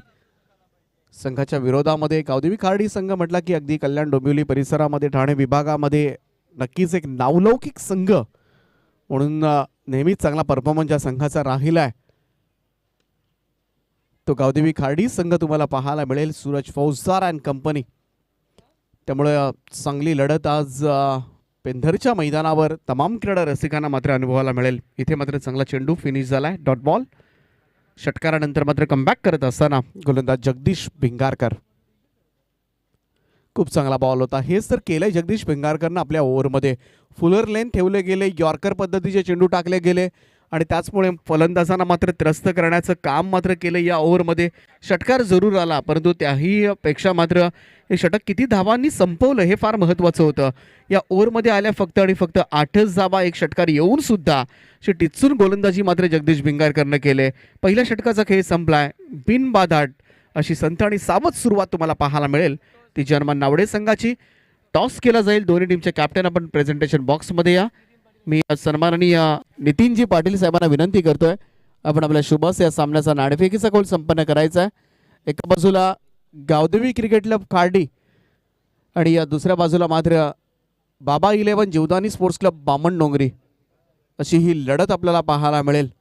संघाच्या विरोधामध्ये. गावदेवी खार्डी संघ म्हटला की अगदी कल्याण डोंबिवली परिसरामध्ये ठाणे विभागामध्ये नक्कीच एक नावलौकिक संघ म्हणून नेहमीच चांगला परफॉर्मन्स ज्या संघाचा राहिला आहे तो गावदेवी खार्डी संघ तुम्हाला पाहायला मिळेल. सूरज फौजदार अँड कंपनी. त्यामुळे चांगली लढत आज पेंधरच्या मैदानावर तमाम क्रीडा रसिकांना मात्र अनुभवायला मिळेल. इथे मात्र चांगला चेंडू फिनिश झालाय. Dot ball. षटकारानंतर मात्र कमबॅक करत असताना गोलंदाज जगदीश भिंगारकर. खूप चांगला बॉल होता. हेच तर केलंय जगदीश भिंगारकरनं आपल्या ओव्हरमध्ये. फुलर लेन ठेवले गेले, यॉर्कर पद्धतीचे चेंडू टाकले गेले आणि त्याचमुळे फलंदाजांना मात्र त्रस्त करण्याचं काम मात्र केलं या ओव्हरमध्ये. षटकार जरूर आला, परंतु त्याही पेक्षा मात्र हे षटक किती धावांनी संपवलं हे फार महत्त्वाचं होतं. या ओव्हरमध्ये आल्या फक्त आणि फक्त 8च धावा, एक षटकार येऊन सुद्धा टिचून गोलंदाजी मात्र जगदीश भिंगारकरनं केले. पहिल्या षटकाचा खेळ संपलाय. बिनबाधाट अशी संथ आणि सावध सुरुवात तुम्हाला पाहायला मिळेल ती जर्मन नावडे संघाची. टॉस केला जाईल. दोन्ही टीमचे कॅप्टन आपण प्रेझेंटेशन बॉक्समध्ये या. मी सन्माननीय नितीनजी पाटील साहेबांना विनंती करतोय आपण आपल्या शुभस या सामन्याचा नाणेफेकीचा कौल संपन्न करायचा आहे. एका बाजूला गावदेवी क्रिकेट क्लब खार्डी आणि या दुसऱ्या बाजूला मात्र बाबा 11 जीवदानी स्पोर्ट्स क्लब बामणडोंगरी अशी ही लढत आपल्याला पाहायला मिळेल.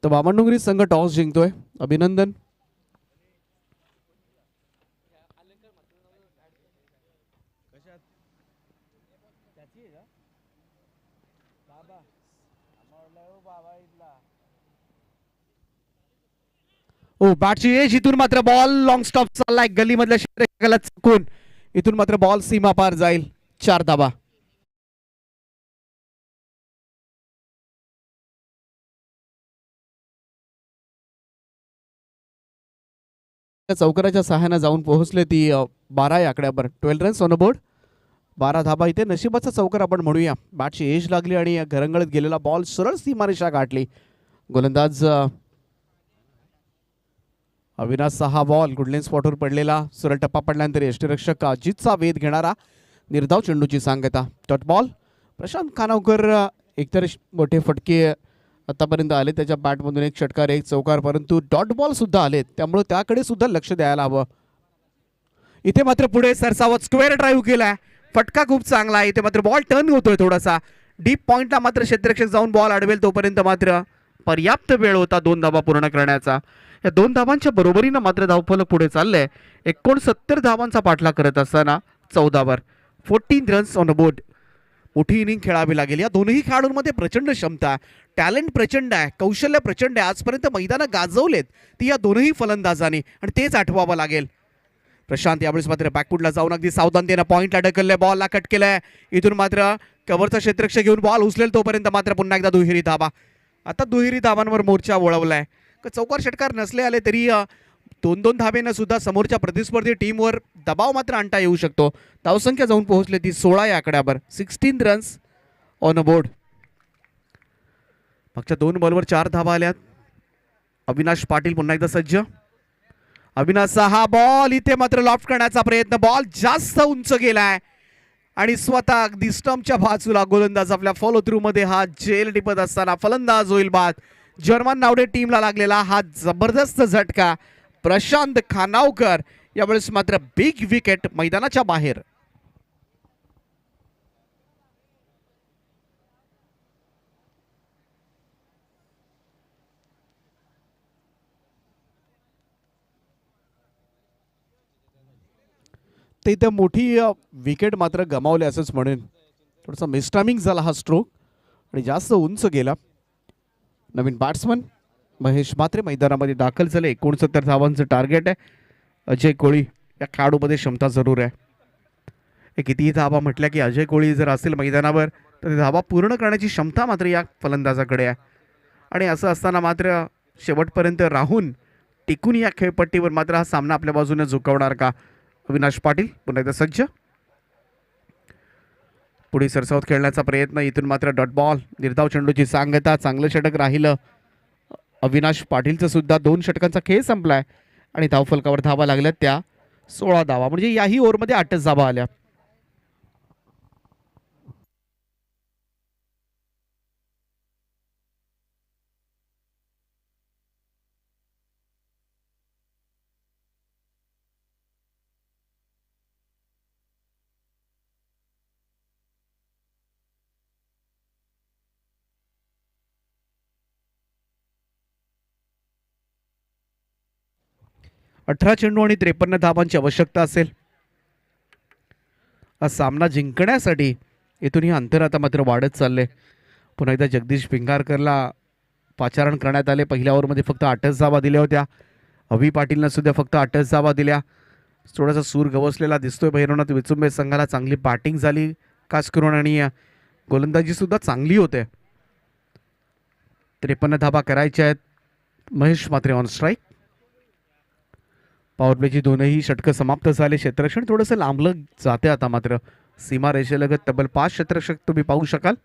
तर बामणडोंगरी संघ टॉस जिंकतोय. अभिनंदन. ओ बॅटची एज. इथून मात्र बॉल लॉंग स्टॉप चाललाय गलीमधल्या क्षेत्ररक्षकाला चुकून. इथून मात्र बॉल सीमा पार जाईल. 4 धावा. चौकाराच्या सहाय्याने जाऊन पोहोचले ती 12 या आकड्यावर. 12 रन्स ऑन बोर्ड. 12 धाबा इथे नशिबाचा चौकार आपण म्हणूया. बॅटची एज लागली आणि घरंगळत गेलेला बॉल सरळ सीमारेषा गाठली. गोलंदाज अविनाशचा हा बॉल गुडलेन स्पॉटवर पडलेला. सरळ टप्पा पडल्यानंतर यष्टीरक्षक अजितचा वेध घेणारा निर्धाव चेंडूची सांगता. Dot ball. प्रशांत खानावकर एकतर मोठे फटके आतापर्यंत आले त्याच्या बॅटमधून, एक षटकार एक चौकार, परंतु डॉट बॉल सुद्धा आलेत, त्यामुळे त्याकडे सुद्धा लक्ष द्यायला हवं. इथे मात्र पुढे सरसावत स्क्वेअर ड्राईव्ह केलाय. फटका खूप चांगला आहे. इथे मात्र बॉल टर्न होतोय थोडासा. डीप पॉइंटला मात्र क्षेत्ररक्षक जाऊन बॉल अडवेल तोपर्यंत मात्र पर्याप्त वेळ होता 2 धाबा पूर्ण करण्याचा. या 2 धाबांच्या बरोबरीनं मात्र धावफलक पुढे चाललंय. 69 धावांचा पाठलाग करत असताना 14 14 रन्स ऑन द बोर्ड. मोठी इनिंग खेळावी लागेल. या दोनही खेळाडूंमध्ये प्रचंड क्षमता, टॅलेंट प्रचंड आहे, कौशल्य प्रचंड आहे. आजपर्यंत मैदानं गाजवलेत ती या दोनही फलंदाजांनी आणि तेच आठवावं लागेल. प्रशांत यावेळेस मात्र बॅकफुटला जाऊन अगदी सावधानतेनं पॉईंटला ढकललंय, बॉलला कट केलंय. इथून मात्र कव्हरचा क्षेत्ररक्षक घेऊन बॉल उचलेल तोपर्यंत मात्र पुन्हा एकदा दुहेरी धाबा. आता दुहेरी धाबांवर मोर्चा वळवलाय. चौकार षटकार नसले आले तरी 2-2 धाबेनं सुद्धा समोरच्या प्रतिस्पर्धी टीमवर दबाव मात्र आणता येऊ शकतो. धावसंख्या जाऊन पोहोचले ती 16 या आकड्यावर. 16 रन्स ऑन अ बोर्ड. मागच्या 2 बॉलवर 4 धाबा आल्यात. अविनाश पाटील पुन्हा एकदा सज्ज. अविनाशचा हा बॉल इथे मात्र लॉफ्ट करण्याचा प्रयत्न. बॉल जास्त उंच गेलाय आणि स्वतः अगदी स्टंपच्या बाजूला गोलंदाज आपल्या फॉलो थ्रू मध्ये हा जेल टिपत असताना फलंदाज होईल बाद. जर्मन नावडे टीमला लागलेला हा जबरदस्त झटका. प्रशांत खानावकर यावेळेस मात्र बिग विकेट मैदानाच्या बाहेर. ते इथे मोठी विकेट मात्र गमावले असंच म्हणेन. थोडासा मिसटायमिंग झाला हा स्ट्रोक आणि जास्त उंच गेला. नवीन बॅट्समन महेश म्हात्रे मैदानामध्ये दाखल झाले. 69 धावांचं टार्गेट आहे. अजय कोळी या खेळाडूमध्ये क्षमता जरूर आहे. हे कितीही धावा म्हटल्या की अजय कोळी जर असेल मैदानावर तर धावा पूर्ण करण्याची क्षमता मात्र या फलंदाजाकडे आहे. आणि असं असताना मात्र शेवटपर्यंत राहून टिकून या खेळपट्टीवर मात्र हा सामना आपल्या बाजूने झुकवणार का? अविनाश पाटील पुन्हा एकदा सज्ज. पुढे सरसावत खेळण्याचा प्रयत्न. इथून मात्र डॉट बॉल. निर्धाव चेंडूची सांगता. चांगलं षटक राहिलं अविनाश पाटीलचं सुद्धा. 2 षटकांचा खेळ संपलाय आणि धावफलकावर धावा लागल्या त्या 16 धावा. म्हणजे याही ओव्हरमध्ये 8च धावा आल्या. अठरा चेंडू आणि 53 धावांची आवश्यकता असेल हा सामना जिंकण्यासाठी. इथून ही अंतर आता मात्र वाढत चालले. पुन्हा एकदा जगदीश भिंगारकरला पाचारण करण्यात आले. पहिल्या ओव्हरमध्ये फक्त 8च धावा दिल्या होत्या. अभि पाटीलनं सुद्धा फक्त 8च धावा दिल्या. थोडासा सूर गवसलेला दिसतोय भैरवनाथ विचुंबे संघाला. चांगली बॅटिंग झाली खास करून आणि गोलंदाजी सुद्धा चांगली होते. 53 धावा करायच्या आहेत. Mahesh Mhatre on strike. Power प्लेची 2ही षटकं समाप्त झाले. क्षेत्ररक्षण थोडंसं लांबलं जाते आता मात्र. सीमा रेषेलगत तब्बल 5 क्षेत्ररक्षक तुम्ही पाहू शकाल.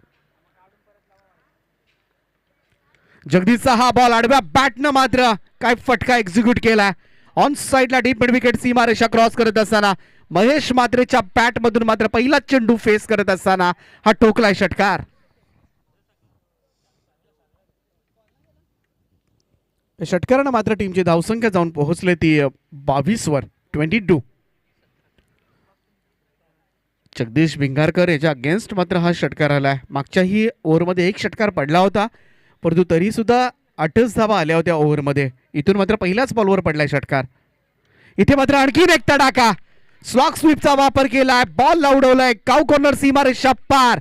जगदीशचा हा बॉल आडव्या बॅटनं मात्र काय फटका एक्झिक्यूट केलाय. ऑन साइडला डीप मिड विकेट सीमा रेषा क्रॉस करत असताना महेश म्हात्रेच्या बॅट मधून मात्र पहिला चेंडू फेस करत असताना हा ठोकलाय षटकार. षटकारानं मात्र टीमची धावसंख्या जाऊन पोहोचले ती 22 वर. 22. जगदीश भिंगारकर याच्या अगेन्स्ट मात्र हा षटकार आलाय. मागच्याही ओव्हरमध्ये 1 षटकार पडला होता परंतु तरी सुद्धा 8च धावा आल्या होत्या ओव्हरमध्ये. इथून मात्र पहिल्याच बॉलवर पडलाय षटकार. इथे मात्र आणखीन एक तडाखा. स्लॉग स्वीपचा वापर केलाय. बॉल उडवलाय काऊ कॉर्नर सीमा रेषा पार.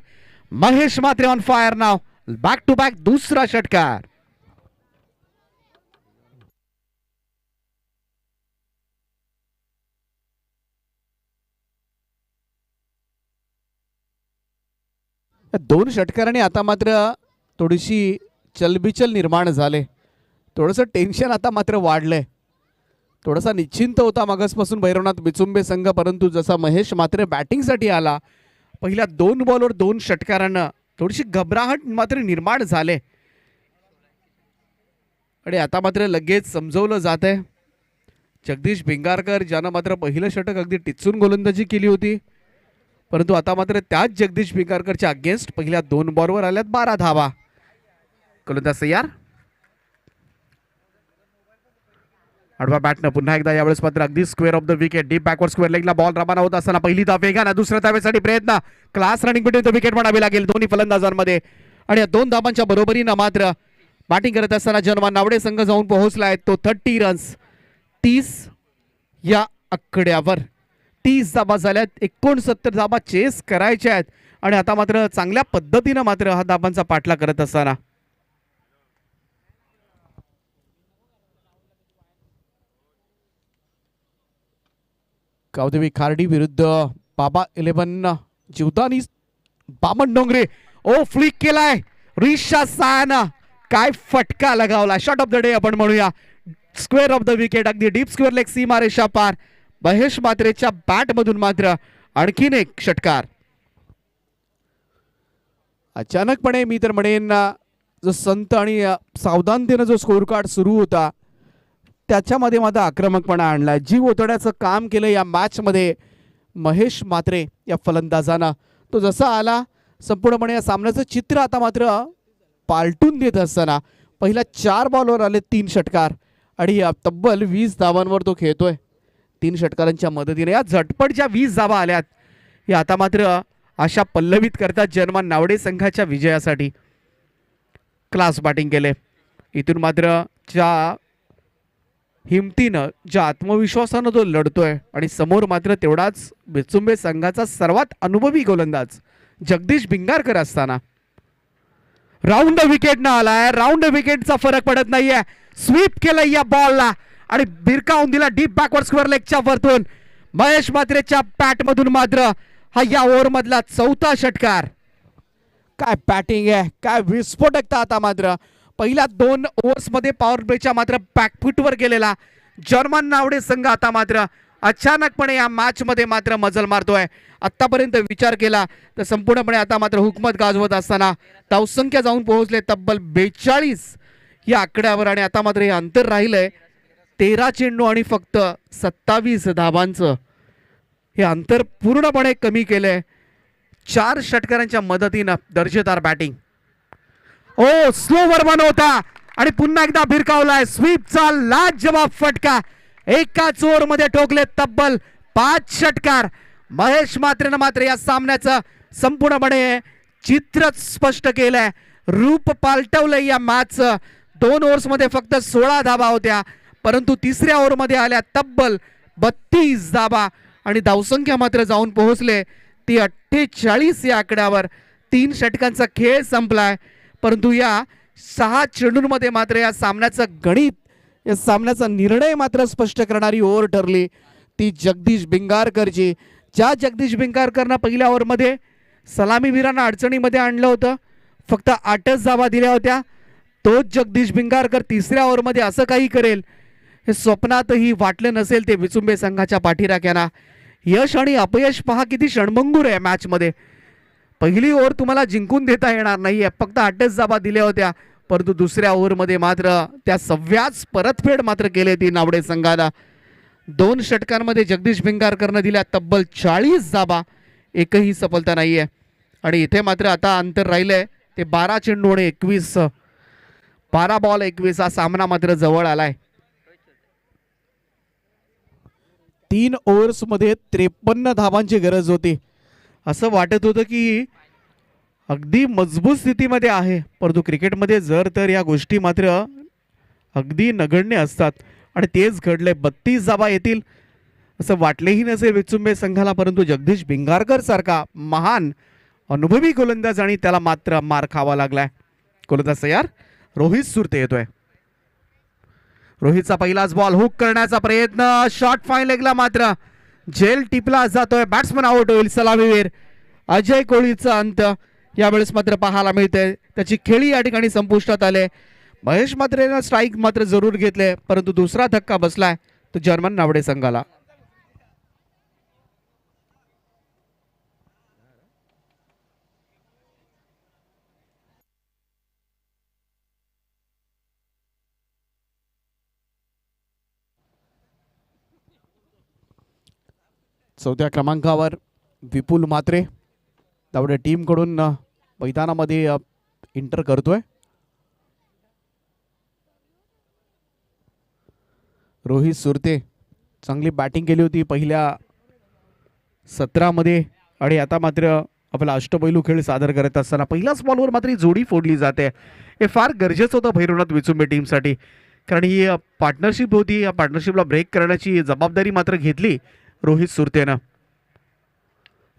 महेश म्हात्रे ऑन फायर नाव. बॅक टू बॅक दुसरा षटकार. दोन षटकारांनी आता मात्र थोडीशी चलबिचल निर्माण झाले. थोडंसं टेन्शन आता मात्र वाढलंय. थोडासा निश्चिंत होता मागासपासून भैरवनाथ बिचुंबे संघ, परंतु जसा महेश म्हात्रे बॅटिंगसाठी आला पहिल्या 2 बॉलवर 2 षटकारांना थोडीशी घबराहट मात्र निर्माण झाले आणि आता मात्र लगेच समजवलं जात आहे. जगदीश भिंगारकर ज्यानं मात्र पहिलं षटक अगदी टिचून गोलंदाजी केली होती, परंतु आता मात्र त्याच जगदीश भिंगारकरच्या अगेन्स्ट पहिल्या 2 बॉलवर आल्यात 12 धावा. गोलंदाज तयार. आडवा बॅटनं पुन्हा एकदा यावेळेस मात्र अगदी square off the wicket deep backward square लेगला बॉल रवाना होत असताना पहिली धाव वेगानं, दुसऱ्या धावेसाठी प्रयत्न, class running between the wicket म्हणावी लागेल दोन्ही फलंदाजांमध्ये. आणि या 2 धावांच्या बरोबरीनं मात्र बॅटिंग करत असताना जनमान नावडे संघ जाऊन पोहोचलाय तो 30 रन्स 30 या आकड्यावर. 30 धाबा झाल्यात, 69 धाबा चेस करायच्या आहेत आणि आता मात्र चांगल्या पद्धतीनं मात्र हा धाबांचा पाठला करत असताना गावदेवी खार्डी विरुद्ध बाबा 11 जीवदानी बामन डोंगरे. ओ फ्लिक केलाय रिशा सायानं, काय फटका लगावला. शॉट ऑफ द डे आपण म्हणूया. स्क्वेअर ऑफ द विकेट अगदी डीप स्क्वेअर लेग सीमारेषा पार. महेश म्हात्रेच्या बॅट मधून मात्र आणखीन एक षटकार. अचानकपणे मी तर म्हणेन जो संत आणि सावधानतेनं जो स्कोर कार्ड सुरू होता त्याच्यामध्ये मात्र आक्रमकपणा आणलाय. जीव ओतण्याचं काम केलं या मॅच मध्ये महेश म्हात्रे या फलंदाजानं. तो जसा आला संपूर्णपणे या सामन्याचं चित्र आता मात्र पालटून देत असताना पहिल्या 4 बॉलवर आले 3 षटकार आणि तब्बल 20 धावांवर तो खेळतोय. 3 षटकारांच्या मदतीने या झटपट ज्या 20 धावा आल्यात या आता मात्र आशा पल्लवित करतात जनमान नावडे संघाच्या विजयासाठी. क्लास बॅटिंग केले. इथून मात्र ज्या हिमतीनं ज्या आत्मविश्वासानं तो लढतोय आणि समोर मात्र तेवढाच बेचुंबे संघाचा सर्वात अनुभवी गोलंदाज जगदीश भिंगारकर असताना राऊंड विकेट न आलाय. राऊंड विकेटचा फरक पडत नाहीये. स्वीप केलं या बॉलला आणि भिरकावून दिला डीप बॅकवर्ड स्क्वेअर लेगच्या वरतून. महेश म्हात्रेच्या बॅट मधून मात्र हा या ओव्हर मधला 4था षटकार. काय बॅटिंग आहे, काय विस्फोटकता. आता मात्र पहिल्या 2 ओव्हर्स मध्ये पॉवर प्लेच्या मात्र बॅकफुटवर गेलेला जर्मन नावडे संघ आता मात्र अचानकपणे या मॅच मध्ये मात्र मजल मारतोय. आतापर्यंत विचार केला तर संपूर्णपणे आता मात्र हुकमत गाजवत असताना धावसंख्या जाऊन पोहोचले तब्बल 42 या आकड्यावर आणि आता मात्र हे अंतर राहिलंय 13 चेंडू आणि फक्त 27 धावांचं. हे अंतर पूर्णपणे कमी केलंय 4 षटकारांच्या मदतीनं. दर्जेदार बॅटिंग. ओ स्लोवर बनवता आणि पुन्हा एकदा भिरकावलाय. स्वीपचा लाजवाब फटका. एकाच ओव्हर मध्ये ठोकले तब्बल 5 षटकार. महेश म्हात्रेनं मात्र या सामन्याचं संपूर्णपणे चित्र स्पष्ट केलंय. रूप पालटवलंय या मॅचचं. 2 ओव्हर्स मध्ये फक्त 16 धाबा होत्या, परंतु तिसऱ्या ओव्हर मध्ये आल्या तब्बल 32 धाबा आणि धावसंख्या मात्र जाऊन पोहोचले ती 48 या आकड्यावर. 3 षटकांचा खेळ संपलाय, परंतु या 6 चेंडूंमध्ये मात्र या सामन्याचं गणित, या सामन्याचा निर्णय मात्र स्पष्ट करणारी ओव्हर ठरली ती जगदीश भिंगारकरची. ज्या जगदीश भिंगारकरनं पहिल्या ओव्हरमध्ये सलामीवीरांना अडचणीमध्ये आणलं होतं, फक्त 8च धावा दिल्या होत्या, तोच जगदीश भिंगारकर तिसऱ्या ओव्हरमध्ये असं काही करेल हे स्वप्नातही वाटलं नसेल ते विचुंबे संघाच्या पाठीराख्यांना. यश आणि अपयश पहा किती क्षणभंगूर आहे मॅच मध्ये. पहिली ओव्हर तुम्हाला जिंकून देता येणार नाहीये, फक्त 8च धावा दिल्या होत्या, परंतु दुसऱ्या ओव्हरमध्ये मात्र त्या सव्याच परतफेड मात्र केले ती नावडे संघाला. 2 षटकांमध्ये जगदीश भिंगारकरनं दिल्या तब्बल 40 धाबा, एकही सफलता नाहीये आणि इथे मात्र आता अंतर राहिलंय ते 12 चेंडू आणि 21. 12 बॉल 21 हा सामना मात्र जवळ आलाय. 3 ओव्हर्स मध्ये 53 धावांची गरज होती. असं वाटत होतं की अगदी मजबूत स्थितीमध्ये आहे, परंतु क्रिकेटमध्ये जर तर या गोष्टी मात्र अगदी नगण्य असतात आणि तेच घडले. 32 धावा येतील असं वाटलेही नसेल विचुंबे संघाला, परंतु जगदीश भिंगारकर सारखा महान अनुभवी गोलंदाज आणि त्याला मात्र मार खावा लागलाय. गोलंदाज तयार. रोहित सुरते येतोय. रोहितचा पहिलाच बॉल हुक करण्याचा प्रयत्न, शॉर्ट फाईन लेगला मात्र झेल टिपला जातोय. बॅट्समन आउट होईल. सलामीवीर अजय कोळीचा अंत यावेळेस मात्र पाहायला मिळते. त्याची खेळी या ठिकाणी संपुष्टात आले. महेश म्हात्रेनं स्ट्राईक मात्र जरूर घेतले, परंतु दुसरा धक्का बसलाय तो जर्मन नावडे संघाला. चौथ्या क्रमांकावर विपुल म्हात्रे त्यामुळे टीमकडून मैदानामध्ये एंटर करतोय. रोहित सुरते चांगली बॅटिंग केली होती पहिल्या सत्रामध्ये आणि आता मात्र आपला अष्टपैलू खेळ सादर करत असताना पहिल्याच बॉलवर मात्र ही जोडी फोडली जाते. हे फार गरजेचं होतं भैरवनाथ विचुंबे टीमसाठी, कारण ही पार्टनरशिप होती. या पार्टनरशिपला ब्रेक करण्याची जबाबदारी मात्र घेतली रोहित सुरतेनं.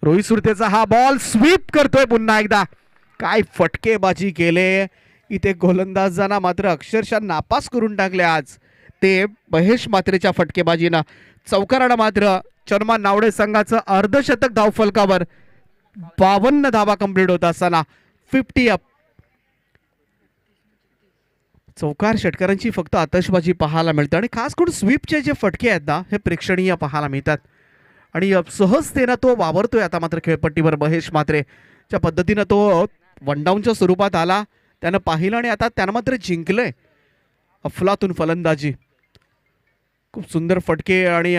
रोहित सुरतेचा हा बॉल स्वीप करतोय पुन्हा एकदा. काय फटकेबाजी केले इथे, गोलंदाजांना मात्र अक्षरशः नापास करून टाकले आज ते महेश म्हात्रेच्या फटकेबाजीनं. चौकारानं मात्र चर्मा नावडे संघाचं अर्धशतक धावफलकावर 52 धावा कंप्लीट होत असताना 50 अप. चौकार षटकारांची फक्त आतषबाजी पाहायला मिळते आणि खास करून स्वीपचे जे फटके आहेत ना हे प्रेक्षणीय पाहायला मिळतात आणि सहजतेनं तो वावरतोय आता मात्र खेळपट्टीवर महेश म्हात्रे. ज्या पद्धतीनं तो वनडाऊनच्या स्वरूपात आला त्यानं पाहिलं आणि आता त्यानं मात्र जिंकलंय. अफलातून फलंदाजी, खूप सुंदर फटके आणि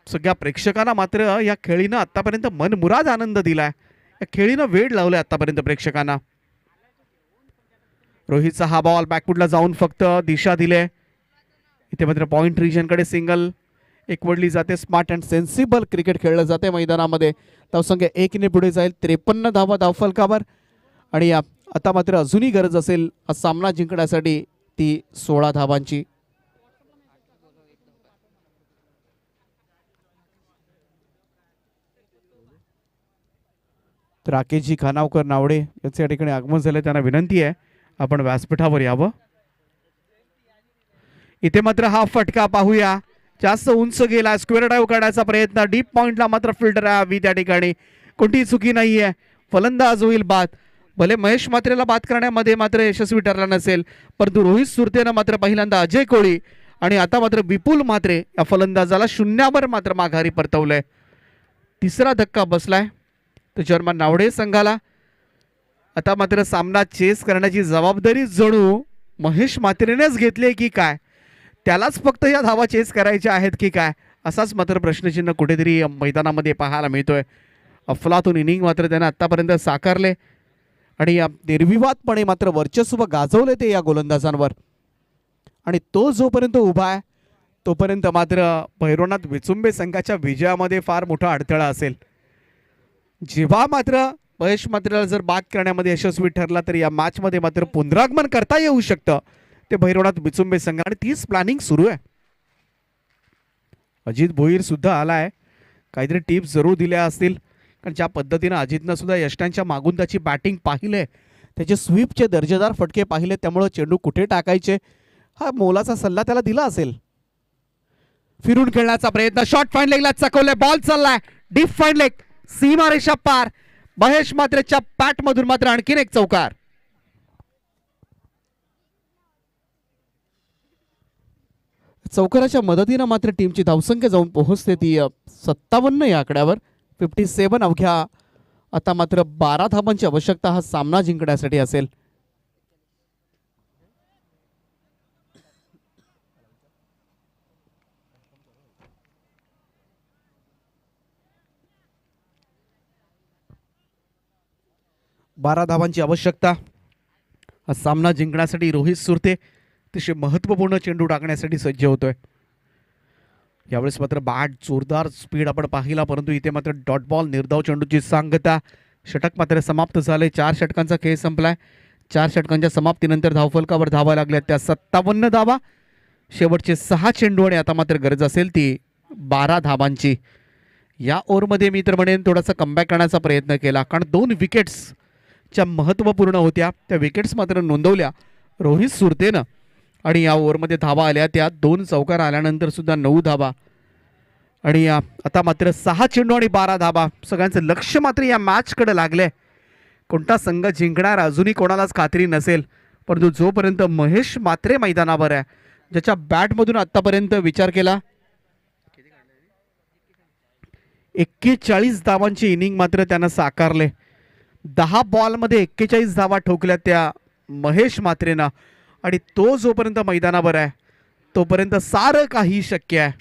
सगळ्या प्रेक्षकांना मात्र या खेळीनं आतापर्यंत मनमुराद आनंद दिलाय. या खेळीनं वेळ लावलाय आतापर्यंत प्रेक्षकांना. रोहितचा हा बॉल बॅकफुटला जाऊन फक्त दिशा दिले. इथे मात्र पॉइंट रिजनकडे सिंगल एकवडली जाते. स्मार्ट अँड सेन्सिबल क्रिकेट खेळलं जाते मैदानामध्ये. धावसंख्या 1 ने पुढे जाईल. 53 धावा धावफलकावर आणि आता मात्र अजूनही गरज असेल हा सामना जिंकण्यासाठी ती 16 धावांची. राकेशजी खानावकर नावडे याचे या ठिकाणी आगमन झाले. त्यांना विनंती आहे आपण व्यासपीठावर यावं. इथे मात्र हा फटका पाहूया, जास्त उंच गेला. स्क्वेअर ड्राईव्ह काढायचा प्रयत्न, डीप पॉइंटला मात्र फिल्डर हवी त्या ठिकाणी. कोणतीही चुकी नाहीये. फलंदाज होईल बाद. भले महेश म्हात्रेला बाद करण्यामध्ये मात्र यशस्वी ठरला नसेल, परंतु रोहित सुरतेनं मात्र पहिल्यांदा अजय कोळी आणि आता मात्र विपुल म्हात्रे या फलंदाजाला शून्यावर मात्र माघारी परतवलंय. तिसरा धक्का बसलाय तर चर्मा नावडे संघाला. आता मात्र सामना चेस करण्याची जबाबदारी जणू महेश म्हात्रेनेच घेतली की काय, त्यालाच फक्त या धावा चेस करायच्या आहेत की काय, असाच मात्र प्रश्नचिन्ह कुठेतरी मैदानामध्ये पाहायला मिळतोय. अफलातून इनिंग मात्र त्याने आतापर्यंत साकारले आणि निर्विवादपणे मात्र वर्चस्व गाजवले ते या गोलंदाजांवर. आणि तो जोपर्यंत उभा आहे तोपर्यंत मात्र भैरवनाथ विचुंबे संघाच्या विजयामध्ये फार मोठा अडथळा असेल. जेव्हा मात्र महेश म्हात्रेला जर बाद करण्यामध्ये यशस्वी ठरला तर या मॅचमध्ये मात्र पुनरागमन करता येऊ शकतं ते भैरवनाथ विचुंबे संघ आणि तीच प्लॅनिंग सुरू आहे. अजित भोईर सुद्धा आलाय. काहीतरी टिप्स जरूर दिल्या असतील, कारण ज्या पद्धतीनं अजितनं सुद्धा यष्टांच्या मागून त्याची बॅटिंग पाहिले, त्याचे स्वीपचे दर्जेदार फटके पाहिले, त्यामुळे चेंडू कुठे टाकायचे हा मोलाचा सल्ला त्याला दिला असेल. फिरून खेळण्याचा प्रयत्न, शॉर्ट फाईन लेगला चकवले, बॉल चाललाय डीप फाईन लेग, सीमारेषा पार. महेश म्हात्रेच्या पॅट मधून मात्र आणखीन एक चौकार. चौकाराच्या मदतीनं मात्र टीमची धावसंख्या जाऊन पोहोचते ती 57 या आकड्यावर. 57 अवघ्या आता मात्र 12 धावांची आवश्यकता हा सामना जिंकण्यासाठी असेल. बारा धावांची आवश्यकता हा सामना जिंकण्यासाठी. रोहित सुरते अतिशय महत्त्वपूर्ण चेंडू टाकण्यासाठी सज्ज होतोय. यावेळेस मात्र बॅट जोरदार स्पीड आपण पाहिला, परंतु इथे मात्र डॉट बॉल निर्धाव चेंडूची सांगता. षटक मात्र समाप्त झाले. 4 षटकांचा खेळ संपलाय. 4 षटकांच्या समाप्तीनंतर धावफलकावर धावा लागल्या त्या 57 धावा. शेवटचे 6 चेंडू आणि आता मात्र गरज असेल ती 12 धावांची. या ओव्हरमध्ये मी तर म्हणेन थोडासा कमबॅक करण्याचा प्रयत्न केला, कारण 2 विकेट्स च्या महत्त्वपूर्ण होत्या त्या विकेट्स मात्र नोंदवल्या रोहित सुरतेनं आणि या ओव्हरमध्ये धावा आल्या त्या 2 चौकार आल्यानंतर सुद्धा 9 धावा आणि आता मात्र 6 चेंडू आणि 12 धावा. सगळ्यांचं लक्ष मात्र या मॅचकडे लागलंय. कोणता संघ जिंकणार अजूनही कोणालाच खात्री नसेल, परंतु जोपर्यंत महेश म्हात्रे मैदानावर आहे, ज्याच्या बॅटमधून आतापर्यंत विचार केला 41 धावांची इनिंग मात्र त्यानं साकारले. 10 बॉलमध्ये 41 धावा ठोकल्या त्या महेश म्हात्रेनं आणि तो जोपर्यंत मैदानावर आहे तोपर्यंत सारं काही शक्य आहे.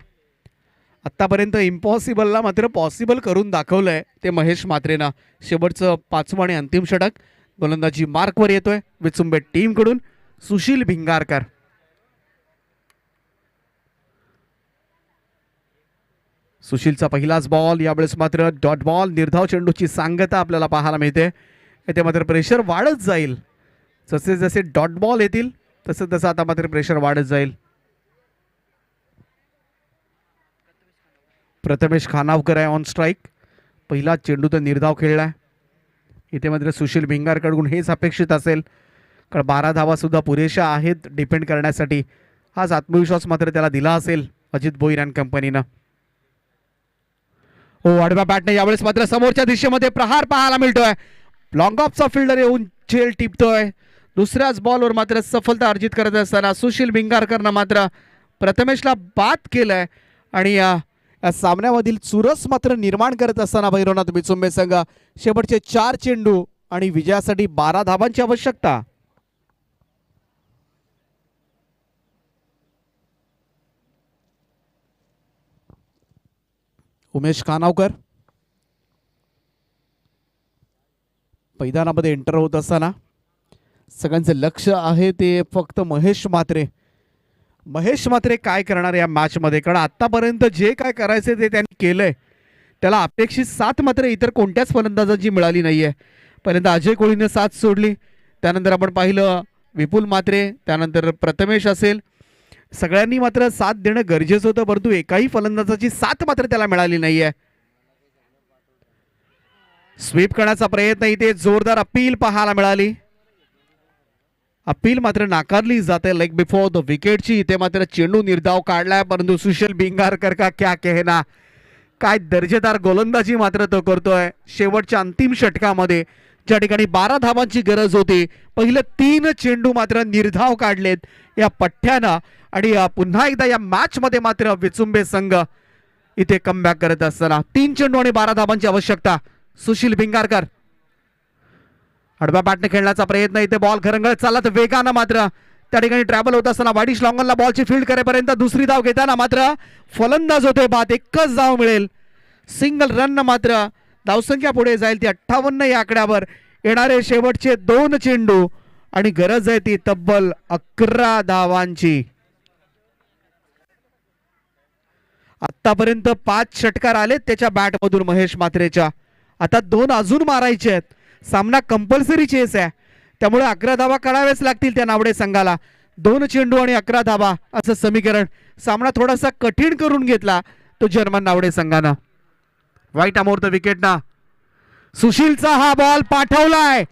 आत्तापर्यंत इम्पॉसिबलला मात्र पॉसिबल करून दाखवलंय ते महेश म्हात्रेनं. शेवटचं 5वं आणि अंतिम षटक. गोलंदाजी मार्कवर येतोय विचुंबे टीमकडून सुशील भिंगारकर. सुशीलचा पहिलाच बॉल, यावेळेस मात्र डॉट बॉल. निर्धाव चेंडूची सांगता आपल्याला पाहायला मिळते. येथे मात्र प्रेशर वाढत जाईल. जसे जसे डॉट बॉल येतील तसं तसं आता मात्र प्रेशर वाढत जाईल. प्रथमेश खानावकर आहे ऑन स्ट्राईक. पहिला चेंडू तर निर्धाव खेळलाय. इथे मात्र सुशील भिंगारकडून हेच अपेक्षित असेल, कारण 12 धावा सुद्धा पुरेशा आहेत डिपेंड करण्यासाठी. हाच आत्मविश्वास मात्र त्याला दिला असेल अजित भोईर अँड कंपनीनं. हो, आडव्या बॅटने यावेळेस मात्र समोरच्या दिशेमध्ये प्रहार पाहायला मिळतोय. लॉंग ऑफचा फिल्डर येऊन झेल टिपतोय. दुसऱ्याच बॉलवर मात्र सफलता अर्जित करत असताना सुशील भिंगारकरनं मात्र प्रथमेशला बाद केलंय आणि या सामन्यामधील चुरस मात्र निर्माण करत असताना भैरवनाथ विचुंबे संघ शेवटचे 4 चेंडू आणि विजयासाठी 12 धावांची आवश्यकता. उमेश खानावकर मैदानामध्ये एंटर होत असताना सगळ्यांचं लक्ष आहे ते फक्त महेश म्हात्रे. महेश म्हात्रे काय करणार या मॅचमध्ये, कारण आतापर्यंत जे काय करायचे ते त्यांनी केलंय. त्याला अपेक्षित साथ मात्र इतर कोणत्याच फलंदाजांची मिळाली नाहीये. पहिल्यांदा अजय कोहलीने साथ सोडली, त्यानंतर आपण पाहिलं विपुल म्हात्रे, त्यानंतर प्रथमेश असेल. सगळ्यांनी मात्र साथ देणं गरजेचं होतं, परंतु एकाही फलंदाजाची साथ मात्र त्याला मिळाली नाहीये. स्वीप करण्याचा प्रयत्न, इथे जोरदार अपील पाहायला मिळाली. अपील मात्र नाकारली जाते लेग बिफोर द विकेटची. इथे मात्र चेंडू निर्धाव काढलाय, परंतु सुशील भिंगारकर का क्या कहना, काय दर्जेदार गोलंदाजी मात्र तो करतोय. शेवटच्या अंतिम षटकामध्ये ज्या ठिकाणी 12 धावांची गरज होती, पहिले 3 चेंडू मात्र निर्धाव काढलेत या पठ्ठ्यानं आणि पुन्हा एकदा या मॅच मध्ये मात्र विचुंबे संघ इथे कमबॅक करत असताना 3 चेंडू आणि 12 धावांची आवश्यकता. सुशील भिंगारकर आडव्या बॅटने खेळण्याचा प्रयत्न, इथे बॉल घरंगळत चालला तर वेगानं मात्र त्या ठिकाणी ट्रॅव्हल होत असताना वाडिश लॉंगनला बॉलची फील्ड करेपर्यंत दुसरी धाव घेताना मात्र फलंदाज होते बाद. एकच धाव मिळेल, सिंगल रन मात्र धावसंख्या पुढे जाईल ती 58 या आकड्यावर. येणारे शेवटचे 2 चेंडू आणि गरज आहे ती तब्बल 11 धावांची. आतापर्यंत 5 षटकार आलेत त्याच्या बॅटमधून महेश म्हात्रेच्या. आता 2 अजून मारायचे आहेत. सामना कंपल्सरी चेस आहे, त्यामुळे 11 धावा काढाव्याच लागतील त्या नावडे संघाला. 2 चेंडू आणि 11 धावा असं समीकरण. सामना थोडासा कठीण करून घेतला तो जर्मन नावडे संघानं. वाईट अमोर द विकेटना सुशीलचा हा बॉल पाठवलाय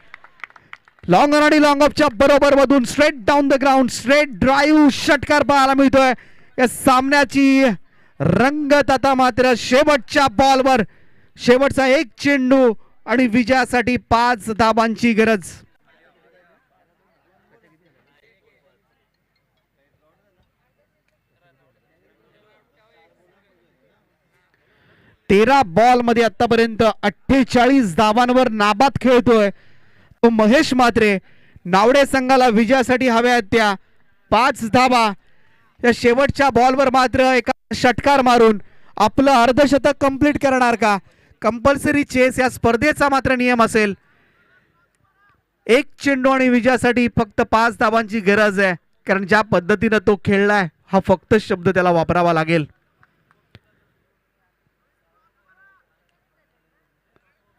लॉंग ऑन आणि लॉंग ऑफच्या बरोबर मधून straight down the ground. Straight drive षटकार पाहायला मिळतोय. या सामन्याची रंगत आता मात्र शेवटच्या बॉलवर. शेवटचा 1 चेंडू आणि विजयासाठी 5 धावांची गरज. तेरा बॉल मध्ये आतापर्यंत 48 धावांवर नाबाद खेळतोय तो महेश म्हात्रे. नावडे संघाला विजयासाठी हव्या आहेत त्या 5 धावा. या शेवटच्या बॉलवर मात्र एका षटकार मारून आपलं अर्धशतक कंप्लीट करणार का? कंपल्सरी चेस या स्पर्धेचा मात्र नियम असेल. 1 चेंडू आणि विजयासाठी फक्त 5 धावांची गरज आहे, कारण ज्या पद्धतीने तो खेळलाय हा फक्त शब्द त्याला वापरावा लागेल.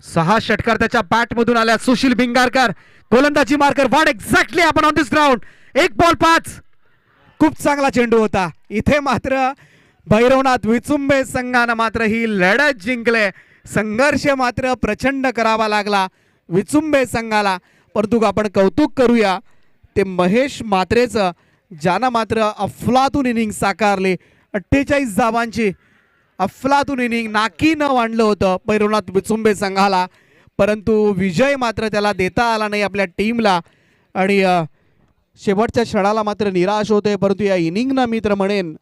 6 षटकार त्याच्या बॅट मधून आल्या. सुशील भिंगारकर गोलंदाजी मार्कर. व्हॉट एक्झॅक्टली आपण ऑन दिस ग्राउंड. 1 बॉल 5. खूप चांगला चेंडू होता. इथे मात्र भैरवनाथ विचुंबे संघानं मात्र ही लढत जिंकले. संघर्ष मात्र प्रचंड करावा लागला विचुंबे संघाला, परंतु आपण कौतुक करूया ते महेश म्हात्रेचं, ज्यानं मात्र अफलातून इनिंग साकारली. 48 धावांची अफलातून इनिंग नाकीनं आणलं होतं भैरवनाथ विचुंबे संघाला, परंतु विजय मात्र त्याला देता आला नाही आपल्या टीमला. आणि शेवटच्या क्षणाला मात्र निराश होते, परंतु या इनिंगनं मी तर म्हणेन